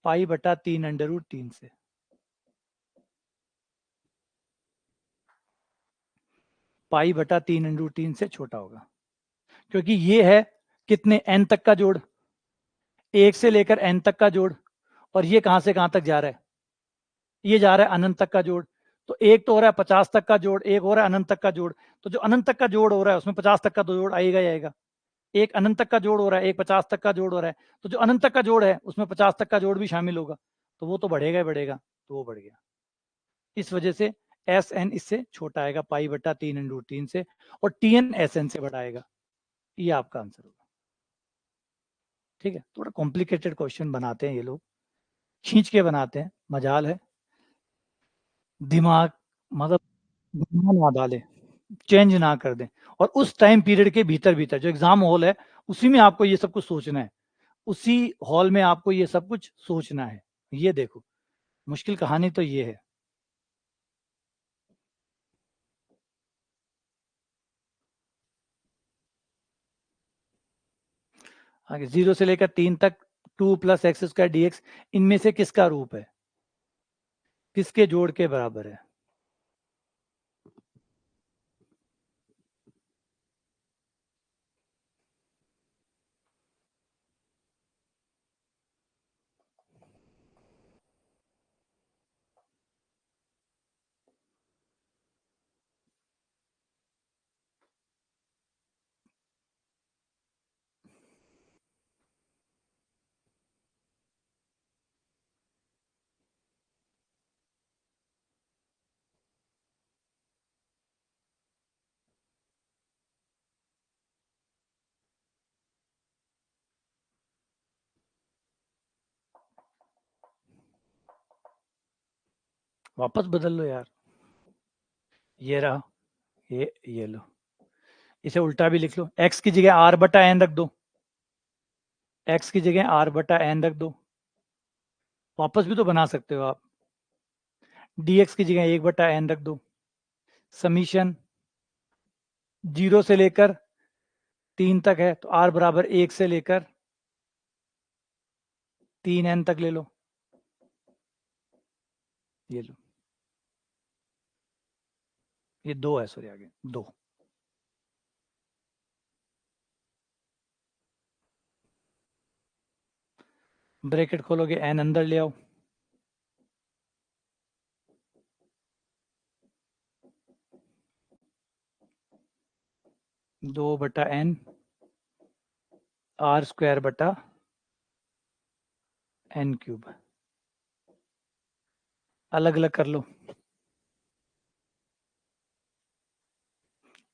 पाई बटा 3 √3 से। पाई बटा 3 × 3 से छोटा होगा, क्योंकि ये है कितने n तक का जोड़, 1 से लेकर n तक का जोड़, और ये कहां से कहां तक जा रहा है, ये जा रहा है अनंत तक का जोड़। तो एक तो हो रहा है 50 तक का जोड़, एक हो रहा है अनंत तक का जोड़। तो जो अनंत तक का जोड़ हो रहा है उसमें 50 तक का तो जोड़ आएगा ही आएगा। एक अनंत तक का जोड़ हो रहा है, एक 50 तक का जोड़ हो रहा है, तो जो अनंत तक का जोड़ है उसमें 50 तक का जोड़ भी शामिल होगा, तो वो तो बढ़ेगा ही बढ़ेगा। तो वो बढ़ गया, इस वजह से एस एन इससे छोटा आएगा पाई बटा 3 × 3 से, और टी एन एस एन से बड़ा आएगा। ये आपका आंसर होगा। ठीक है, थोड़ा कॉम्प्लिकेटेड क्वेश्चन बनाते हैं ये लोग, खींच के बनाते हैं, मजाल है दिमाग, मतलब दिमाग ना डाले, चेंज ना कर दें। और उस टाइम पीरियड के भीतर भीतर जो एग्जाम हॉल है उसी में आपको ये सब कुछ सोचना है, उसी हॉल में आपको ये सब कुछ सोचना है। ये देखो मुश्किल कहानी तो ये है। आगे 0 से लेकर 3 तक 2 प्लस एक्स स्क्वायर dx, इनमें से किसका रूप है, किसके जोड़ के बराबर है? वापस बदल लो यार, ये रहा, ये लो, इसे उल्टा भी लिख लो, x की जगह r बटा n रख दो, x की जगह r बटा n रख दो, वापस भी तो बना सकते हो आप, dx की जगह 1/n रख दो, समीशन 0 से लेकर 3 तक है तो r बराबर 1 से लेकर 3n तक ले लो, ये लो, ये 2 है, सॉरी आगे 2, ब्रैकेट खोलोगे n अंदर ले आओ, दो बटा n r² बटा n³, अलग अलग कर लो,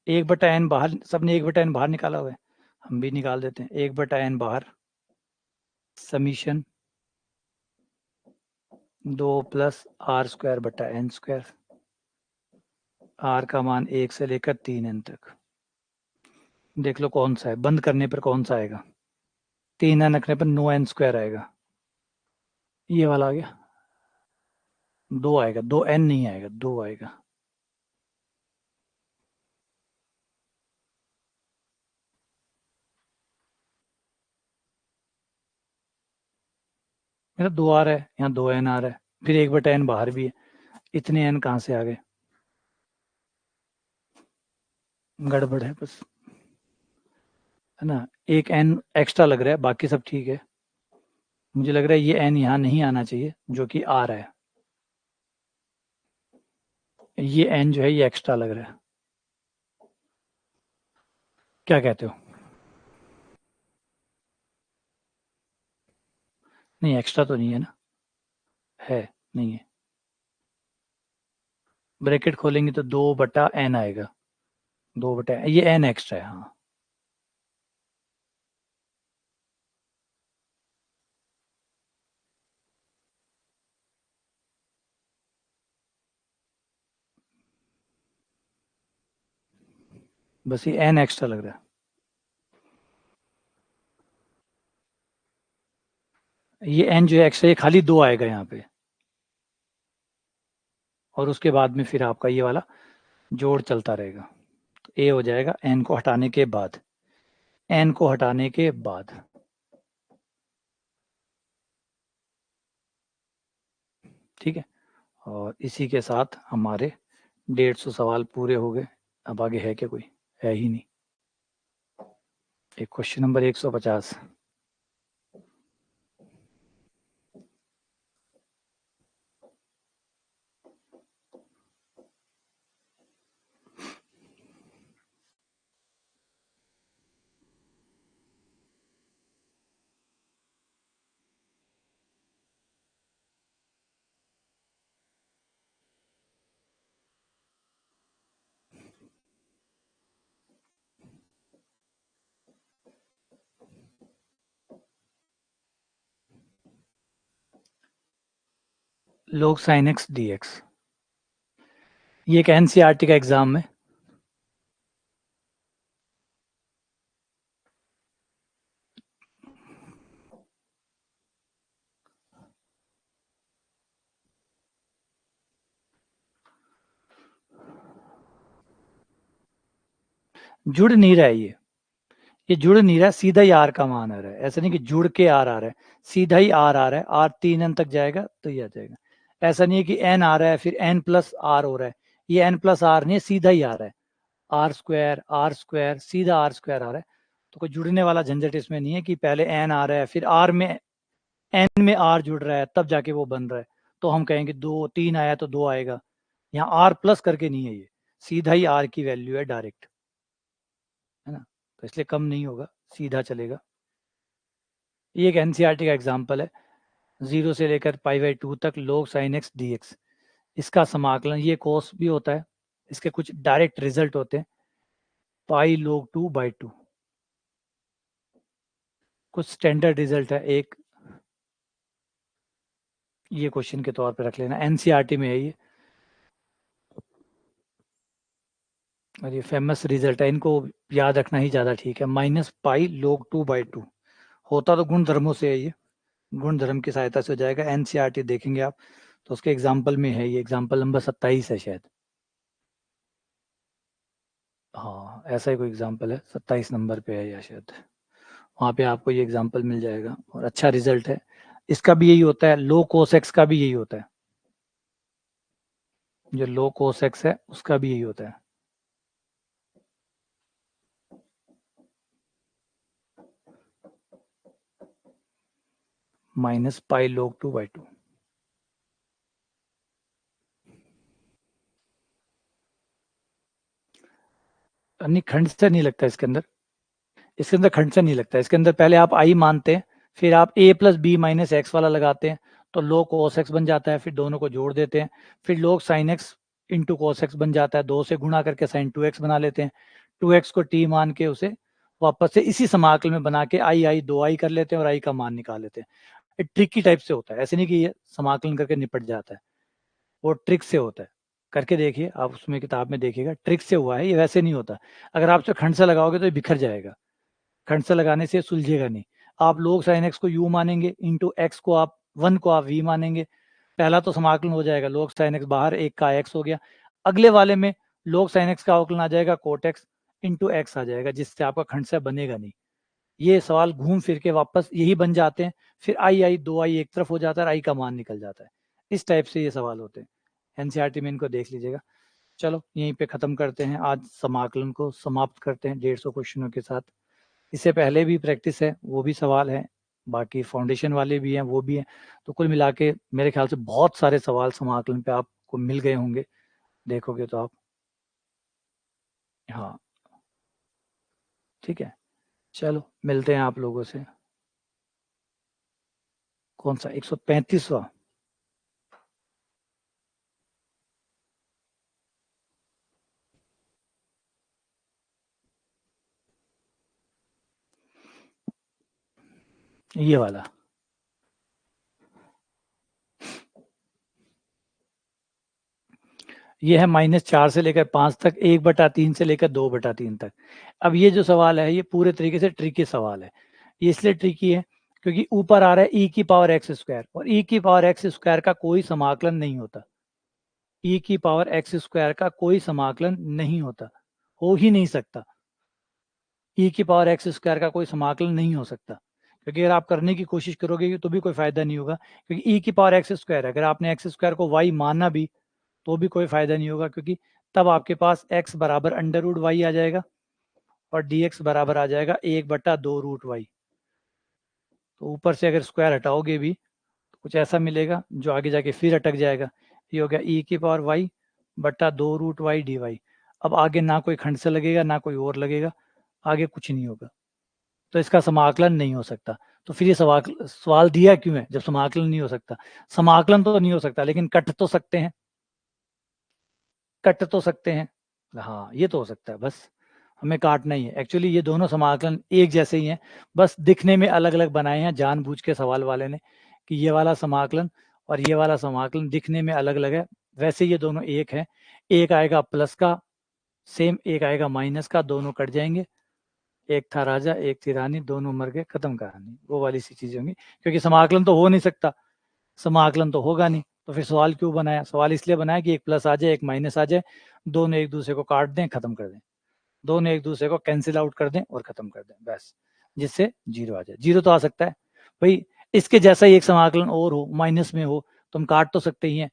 1/n बाहर, सबने 1/n बाहर निकाला हुआ है, हम भी निकाल देते हैं, 1/n बाहर, समीशन 2 प्लस r² बटा n², r का मान 1 से लेकर 3n तक, देख लो कौन सा है, बंद करने पर कौन सा आएगा, 3n रखने पर 9n² आएगा, ये वाला आ गया, 2 आएगा, 2n नहीं आएगा, 2 आएगा, मेरा 2 आ रहा है, यहाँ 2n आ रहा है, फिर 1/n बाहर भी है, इतने n कहाँ से आ गए, गड़बड़ है बस, है ना, एक n एक्स्ट्रा लग रहा है, बाकी सब ठीक है, मुझे लग रहा है ये n यहाँ नहीं आना चाहिए जो कि आ रहा है, ये n जो है ये एक्स्ट्रा लग रहा है, क्या कहते हो, नहीं एक्स्ट्रा तो नहीं है ना, है, नहीं है, ब्रैकेट खोलेंगे तो 2/n आएगा, 2/, ये n एक्स्ट्रा है, हाँ, बस ये n एक्स्ट्रा लग रहा है, ये n जो है एक्स्ट्रा, ये खाली 2 आएगा यहाँ पे, और उसके बाद में फिर आपका ये वाला जोड़ चलता रहेगा, तो a हो जाएगा n को हटाने के बाद, n को हटाने के बाद, ठीक है, और इसी के साथ हमारे 150 सवाल पूरे हो गए, अब आगे है क्या कोई, है ही नहीं, एक question number 150, log sin x dx, ये एक एनसीईआरटी का एग्जाम है, जुड़ नहीं रहा है ये जुड़ नहीं रहा है, सीधा ही आर का मान आ रहा है, ऐसा नहीं कि जुड़ के आर आ रहा है, सीधा ही आर आ रहा है, आर 3n तक जाएगा तो ये आ जाएगा, ऐसा नहीं है कि n आ रहा है फिर n प्लस आर हो रहा है, ये n प्लस आर नहीं है, सीधा ही आ रहा है, r² सीधा r² आ रहा है, तो कोई जुड़ने वाला झंझट इसमें नहीं है कि पहले n आ रहा है फिर r में n में r जुड़ रहा है तब जाके वो बन रहा है, तो हम कहेंगे 2 3 आया तो 2 आएगा, यहाँ r प्लस करके नहीं है, ये सीधा ही r की वैल्यू है डायरेक्ट, है ना, तो इसलिए कम नहीं होगा, सीधा चलेगा, ये एक एनसीईआरटी का एग्जाम्पल है, 0 से लेकर π/2 तक log sin x dx, इसका समाकलन, ये कोस भी होता है, इसके कुछ डायरेक्ट रिजल्ट होते हैं, पाई log 2/2, कुछ स्टैंडर्ड रिजल्ट है, एक ये क्वेश्चन के तौर पे रख लेना, एनसीईआरटी में है ये, और ये फेमस रिजल्ट है, इनको याद रखना ही ज़्यादा ठीक है। -π log2/2 होता तो गुण धर्मों से है, ये गुण धर्म की सहायता से हो जाएगा। एनसीईआरटी देखेंगे आप तो उसके एग्जाम्पल में है, ये एग्जाम्पल नंबर 27 है शायद। हाँ ऐसा ही कोई एग्जाम्पल है, 27 नंबर पे है या शायद, वहाँ पे आपको ये एग्जाम्पल मिल जाएगा और अच्छा रिजल्ट है। इसका भी यही होता है, लो कोसेक्स का भी यही होता है, जो लो कोसेक्स है उसका भी यही होता है। -π log2/2। नहीं खंड से नहीं लगता इसके अंदर, इसके अंदर खंड से नहीं लगता। इसके अंदर पहले आप आई मानते हैं, फिर आप a + b - x वाला लगाते हैं तो log cos x बन जाता है, फिर दोनों को जोड़ देते हैं, फिर log sin x into cos x बन जाता है, 2 से गुणा करके sin 2x बना लेते हैं, 2x को t मान के उसे वापस से इसी समाकल में बना के आई 2i कर लेते हैं और i का मान निकाल लेते हैं। ट्रिकी टाइप से होता है, ऐसे नहीं कि ये समाकलन करके निपट जाता है, वो ट्रिक से होता है। करके देखिए आप, उसमें किताब में देखिएगा, ट्रिक से हुआ है, ये वैसे नहीं होता। अगर आप उसे खंड से लगाओगे तो ये बिखर जाएगा, खंड से लगाने से सुलझेगा नहीं। आप log sin x को u मानेंगे, इंटू x को आप 1 को आप v मानेंगे, पहला तो समाकलन हो जाएगा, log sin x बाहर 1 का x हो गया। अगले वाले में log sin x का अवकलन आ जाएगा cot x इंटू x आ जाएगा, जिससे आपका खंड से बनेगा नहीं। ये सवाल घूम फिर के वापस यही बन जाते हैं, फिर आई 2i एक तरफ हो जाता है, आई का मान निकल जाता है। इस टाइप से ये सवाल होते हैं, एनसीईआरटी में इनको देख लीजिएगा। चलो यहीं पे खत्म करते हैं, आज समाकलन को समाप्त करते हैं 150 क्वेश्चनों के साथ। इससे पहले भी प्रैक्टिस है, वो भी सवाल है, बाकी फाउंडेशन वाले भी हैं, वो भी हैं। तो कुल मिला के मेरे ख्याल से बहुत सारे सवाल समाकलन पे आपको मिल गए होंगे, देखोगे तो आप। हाँ ठीक है, चलो मिलते हैं आप लोगों से। कौन सा 135वां? ये वाला। ये है -4 से लेकर 5 तक, 1/3 से लेकर 2/3 तक। अब ये जो सवाल है ये पूरे तरीके से ट्रिकी सवाल है। ये इसलिए ट्रिकी है क्योंकि ऊपर आ रहा है e⁻x² और e⁻x² का कोई समाकलन नहीं होता। e⁻x² का कोई समाकलन नहीं होता, हो ही नहीं सकता। e⁻x² का कोई समाकलन नहीं हो सकता, क्योंकि अगर आप करने की कोशिश करोगे तो भी कोई फायदा नहीं होगा, क्योंकि e⁻x² अगर आपने x² को y माना भी तो भी कोई फायदा नहीं होगा, क्योंकि तब आपके पास x बराबर √y आ जाएगा और dx बराबर आ जाएगा 1/2√y। तो ऊपर से अगर स्क्वायर हटाओगे भी तो कुछ ऐसा मिलेगा जो आगे जाके फिर अटक जाएगा। ये हो गया e⁻y/2√y dy। अब आगे ना कोई खंड से लगेगा ना कोई और लगेगा, आगे कुछ नहीं होगा, तो इसका समाकलन नहीं हो सकता। तो फिर ये सवाल दिया क्यों है जब समाकलन नहीं हो सकता? समाकलन तो नहीं हो सकता, लेकिन कट तो सकते हैं, कट तो सकते हैं। हाँ ये तो हो सकता है, बस हमें काटना ही है। एक्चुअली ये दोनों समाकलन एक जैसे ही हैं, बस दिखने में अलग अलग बनाए हैं जानबूझ के सवाल वाले ने, कि ये वाला समाकलन और ये वाला समाकलन दिखने में अलग अलग है, वैसे ये दोनों एक है। एक आएगा प्लस का सेम, एक आएगा माइनस का, दोनों कट जाएंगे। एक था राजा एक थी रानी, दोनों मर गए, खत्म कहानी, वो वाली सी चीजें होंगी। क्योंकि समाकलन तो हो नहीं सकता, समाकलन तो होगा नहीं, तो फिर सवाल क्यों बनाया? सवाल इसलिए बनाया कि एक प्लस आ जाए एक माइनस आ जाए, दोनों एक दूसरे को काट दें, खत्म कर दें, दोनों एक दूसरे को कैंसिल आउट कर दें और खत्म कर दें, बस, जिससे जीरो आ जाए। जीरो तो आ सकता है भाई, इसके जैसा ही एक समाकलन और हो माइनस में हो तो हम काट तो सकते ही हैं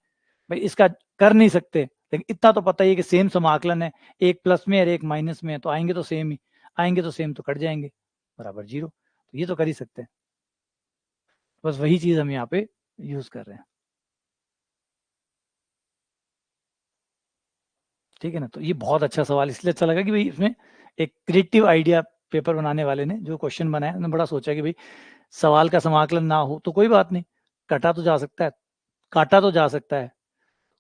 भाई, इसका कर नहीं सकते, लेकिन इतना तो पता ही है कि सेम समाकलन है, एक प्लस में और एक माइनस में है, तो आएंगे तो सेम ही आएंगे, तो सेम तो कट जाएंगे बराबर जीरो, तो ये तो कर ही सकते हैं। बस वही चीज हम यहाँ पे यूज कर रहे हैं, ठीक है ना। तो ये बहुत अच्छा सवाल इसलिए अच्छा लगा कि भाई इसमें एक क्रिएटिव आइडिया पेपर बनाने वाले ने जो क्वेश्चन बनाया, उन्होंने बड़ा सोचा कि भाई सवाल का समाकलन ना हो तो कोई बात नहीं, कटा तो जा सकता है, काटा तो जा सकता है,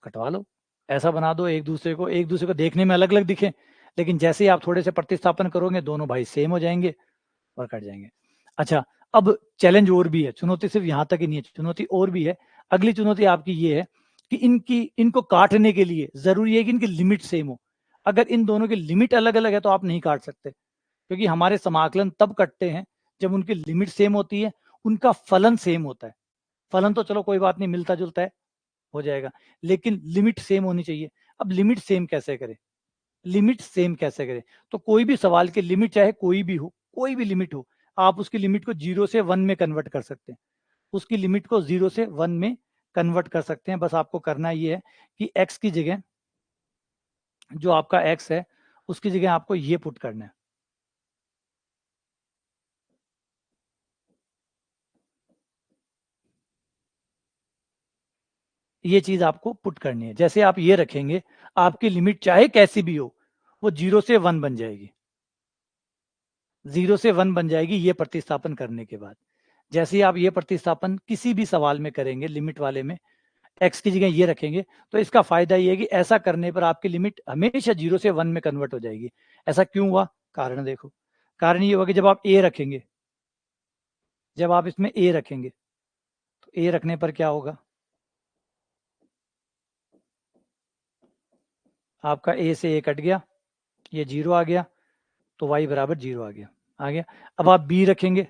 कटवा लो, ऐसा बना दो एक दूसरे को देखने में अलग अलग दिखे, लेकिन जैसे ही आप थोड़े से प्रतिस्थापन करोगे दोनों भाई सेम हो जाएंगे और कट जाएंगे। अच्छा, अब चैलेंज और भी है, चुनौती सिर्फ यहाँ तक ही नहीं है, चुनौती और भी है। अगली चुनौती आपकी ये है कि इनको काटने के लिए जरूरी है कि इनकी लिमिट सेम हो। अगर इन दोनों की लिमिट अलग अलग है तो आप नहीं काट सकते, क्योंकि हमारे समाकलन तब कटते हैं जब उनकी लिमिट सेम होती है, उनका फलन सेम होता है। फलन तो चलो कोई बात नहीं, मिलता जुलता है, हो जाएगा, लेकिन लिमिट सेम होनी चाहिए। अब लिमिट सेम कैसे करें? लिमिट सेम कैसे करें? तो कोई भी सवाल की लिमिट चाहे कोई भी हो, कोई भी लिमिट हो, आप उसकी लिमिट को 0 से 1 में कन्वर्ट कर सकते हैं। उसकी लिमिट को 0 से 1 में कन्वर्ट कर सकते हैं। बस आपको करना ये है कि x की जगह, जो आपका x है, उसकी जगह आपको ये पुट करना है। ये चीज आपको पुट करनी है। जैसे आप ये रखेंगे, आपकी लिमिट चाहे कैसी भी हो, वो 0 से 1 बन जाएगी। 0 से 1 बन जाएगी ये प्रतिस्थापन करने के बाद। जैसे ही आप ये प्रतिस्थापन किसी भी सवाल में करेंगे, लिमिट वाले में x की जगह ये रखेंगे, तो इसका फायदा ये है कि ऐसा करने पर आपकी लिमिट हमेशा 0 से 1 में कन्वर्ट हो जाएगी। ऐसा क्यों हुआ? कारण देखो। कारण ये होगा कि जब आप a रखेंगे, जब आप इसमें a रखेंगे, तो a रखने पर क्या होगा? आपका a से a कट गया, ये 0 आ गया, तो y बराबर 0 आ गया। अब आप b रखेंगे,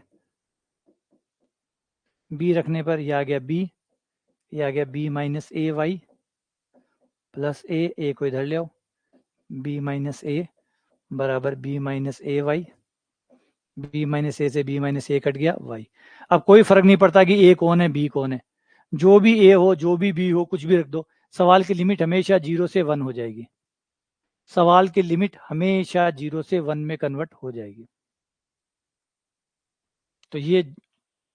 b रखने पर यह आ गया b, ये आ गया b माइनस ए वाई प्लस ए को इधर ले आओ, b माइनस ए बराबर b माइनस ए वाई, b माइनस ए से b माइनस ए कट गया y। अब कोई फर्क नहीं पड़ता कि a कौन है b कौन है, जो भी a हो जो भी b हो, कुछ भी रख दो, सवाल की लिमिट हमेशा 0 से 1 हो जाएगी। सवाल की लिमिट हमेशा 0 से 1 में कन्वर्ट हो जाएगी। तो ये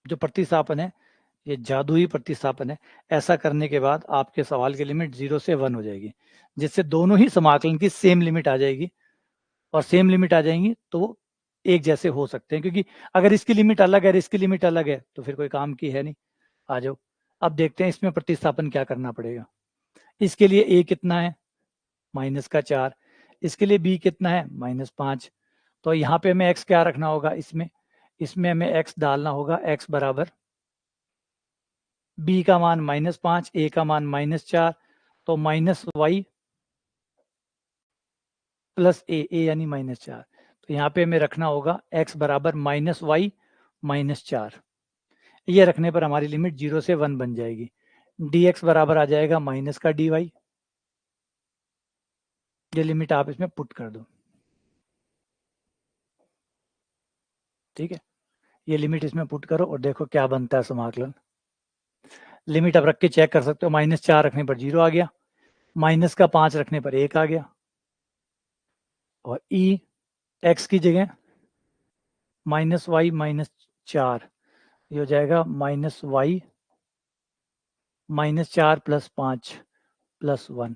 जो प्रतिस्थापन है, ये जादुई प्रतिस्थापन है। ऐसा करने के बाद आपके सवाल की लिमिट 0 से 1 हो जाएगी, जिससे दोनों ही समाकलन की सेम लिमिट आ जाएगी, और सेम लिमिट आ जाएंगी तो वो एक जैसे हो सकते हैं। क्योंकि अगर इसकी लिमिट अलग है, इसकी लिमिट अलग है, तो फिर कोई काम की है नहीं। आ जाओ, अब देखते हैं इसमें प्रतिस्थापन क्या करना पड़ेगा। इसके लिए a कितना है? -4। इसके लिए b कितना है? -5। तो यहाँ पे हमें x क्या रखना होगा? इसमें हमें x डालना होगा, x बराबर b का मान -5, a का मान -4, तो -y प्लस a यानी -4। तो यहाँ पे हमें रखना होगा x बराबर -y -4। ये रखने पर हमारी लिमिट 0 से 1 बन जाएगी। dx बराबर आ जाएगा माइनस का dy। ये लिमिट आप इसमें पुट कर दो, ठीक है। ये लिमिट इसमें पुट करो और देखो क्या बनता है समाकलन। लिमिट अब रख के चेक कर सकते हो। -4 रखने पर 0 आ गया, -5 रखने पर 1 आ गया, और e x की जगह -y -4, ये हो जाएगा -y -4 + 5 + 1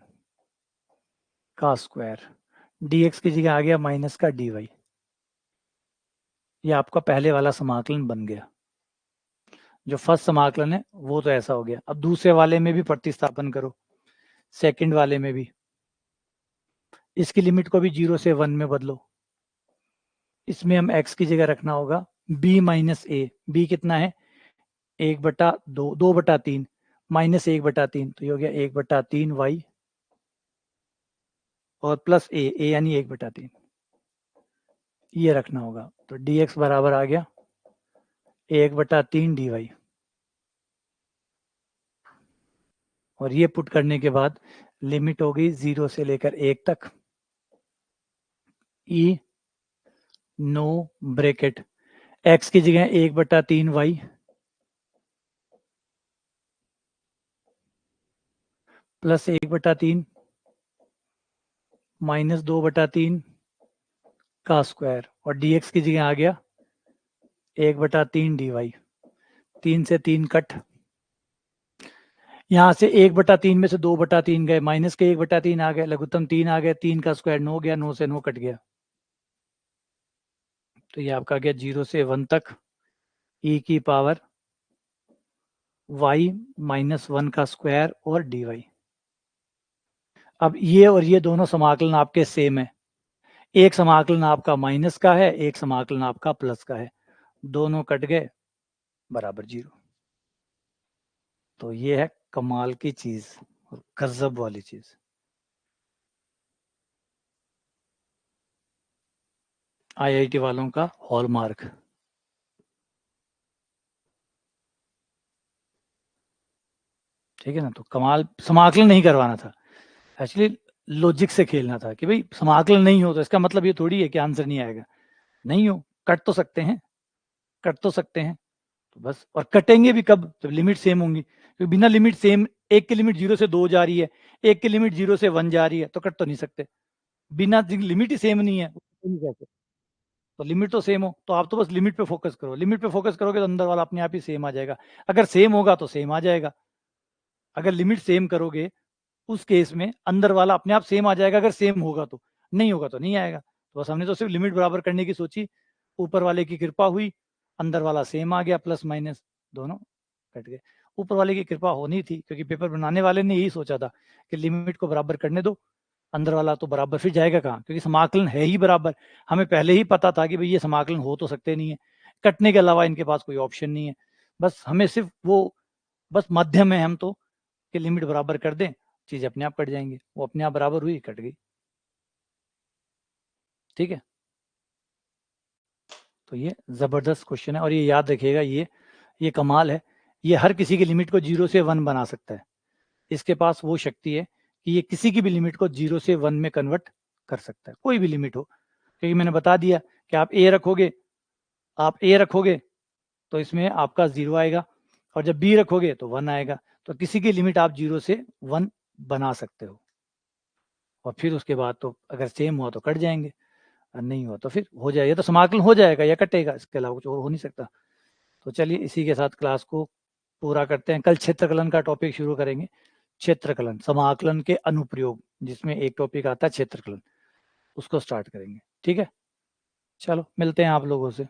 का स्क्वायर। dx की जगह आ गया माइनस का dy। ये आपका पहले वाला समाकलन बन गया। जो फर्स्ट समाकलन है वो तो ऐसा हो गया। अब दूसरे वाले में भी प्रतिस्थापन करो, सेकंड वाले में भी इसकी लिमिट को भी 0 से 1 में बदलो। इसमें हम x की जगह रखना होगा b माइनस ए। बी कितना है? 1/2, 2/3 -1/3, तो ये हो गया 1/3 y, और प्लस a यानी 1/3, ये रखना होगा। तो dx बराबर आ गया 1/3 dy। और ये पुट करने के बाद लिमिट हो गई 0 से लेकर 1 तक, e नो ब्रैकेट, x की जगह 1/3 y प्लस 1/3 -2/3 का स्क्वायर, और dx की जगह आ गया 1/3 dy। 3 से 3 कट, यहाँ से 1/3 में से 2/3 गए, माइनस के 1/3 आ गए, लघुत्तम 3 आ गए, 3 का स्क्वायर 9 गया, 9 से 9 कट गया। तो ये आपका गया 0 से 1 तक e की पावर y -1 का स्क्वायर और dy। अब ये और ये दोनों समाकलन आपके सेम है। एक समाकलन आपका माइनस का है, एक समाकलन आपका प्लस का है, दोनों कट गए बराबर 0। तो ये है कमाल की चीज और गजब वाली चीज। IIT वालों का हॉलमार्क। ठीक है ना, तो कमाल समाकलन नहीं करवाना था, एक्चुअली लॉजिक से खेलना था कि भाई समाकलन नहीं हो तो इसका मतलब ये थोड़ी है कि आंसर नहीं आएगा, नहीं हो, कट तो सकते हैं, कट तो सकते हैं, तो बस। और कटेंगे भी कब, जब लिमिट सेम होंगी, क्योंकि बिना लिमिट सेम, एक की लिमिट 0 से 2 जा रही है, एक की लिमिट 0 से 1 जा रही है, तो कट तो नहीं सकते, बिना लिमिट ही सेम नहीं है कैसे, तो लिमिट तो सेम हो, तो आप तो बस लिमिट पे फोकस करो, लिमिट पे फोकस करोगे तो अंदर वाला अपने आप ही सेम आ जाएगा, अगर सेम होगा तो सेम आ जाएगा, अगर लिमिट सेम करोगे उस केस में अंदर वाला अपने आप सेम आ जाएगा, अगर सेम होगा तो, नहीं होगा तो नहीं आएगा, तो बस हमने तो सिर्फ लिमिट बराबर करने की सोची, ऊपर वाले की कृपा हुई, अंदर वाला सेम आ गया, प्लस माइनस दोनों कट गए। ऊपर वाले की कृपा होनी थी, क्योंकि पेपर बनाने वाले ने यही सोचा था कि लिमिट को बराबर करने दो, अंदर वाला तो बराबर फिर जाएगा कहाँ, क्योंकि समाकलन है ही बराबर, हमें पहले ही पता था कि भाई ये समाकलन हो तो सकते नहीं है, कटने के अलावा इनके पास कोई ऑप्शन नहीं है, बस हमें सिर्फ वो, बस मध्यम है हम तो, कि लिमिट बराबर कर दें, चीज अपने आप कट जाएंगी, वो अपने आप बराबर हुई, कट गई। ठीक है, तो ये जबरदस्त क्वेश्चन है, और ये याद रखिएगा, ये कमाल है, ये हर किसी की लिमिट को 0 से 1 बना सकता है, इसके पास वो शक्ति है कि ये किसी की भी लिमिट को 0 से 1 में कन्वर्ट कर सकता है, कोई भी लिमिट हो, क्योंकि मैंने बता दिया कि आप ए रखोगे तो इसमें आपका 0 आएगा, और जब बी रखोगे तो 1 आएगा, तो किसी की लिमिट आप 0 से 1 बना सकते हो, और फिर उसके बाद तो अगर सेम हुआ तो कट जाएंगे, और नहीं हुआ तो फिर हो जाएगा, तो समाकलन हो जाएगा या कटेगा, इसके अलावा कुछ और हो नहीं सकता। तो चलिए इसी के साथ क्लास को पूरा करते हैं, कल क्षेत्रकलन का टॉपिक शुरू करेंगे, क्षेत्रकलन समाकलन के अनुप्रयोग, जिसमें एक टॉपिक आता है क्षेत्रकलन, उसको स्टार्ट करेंगे। ठीक है, चलो मिलते हैं आप लोगों से।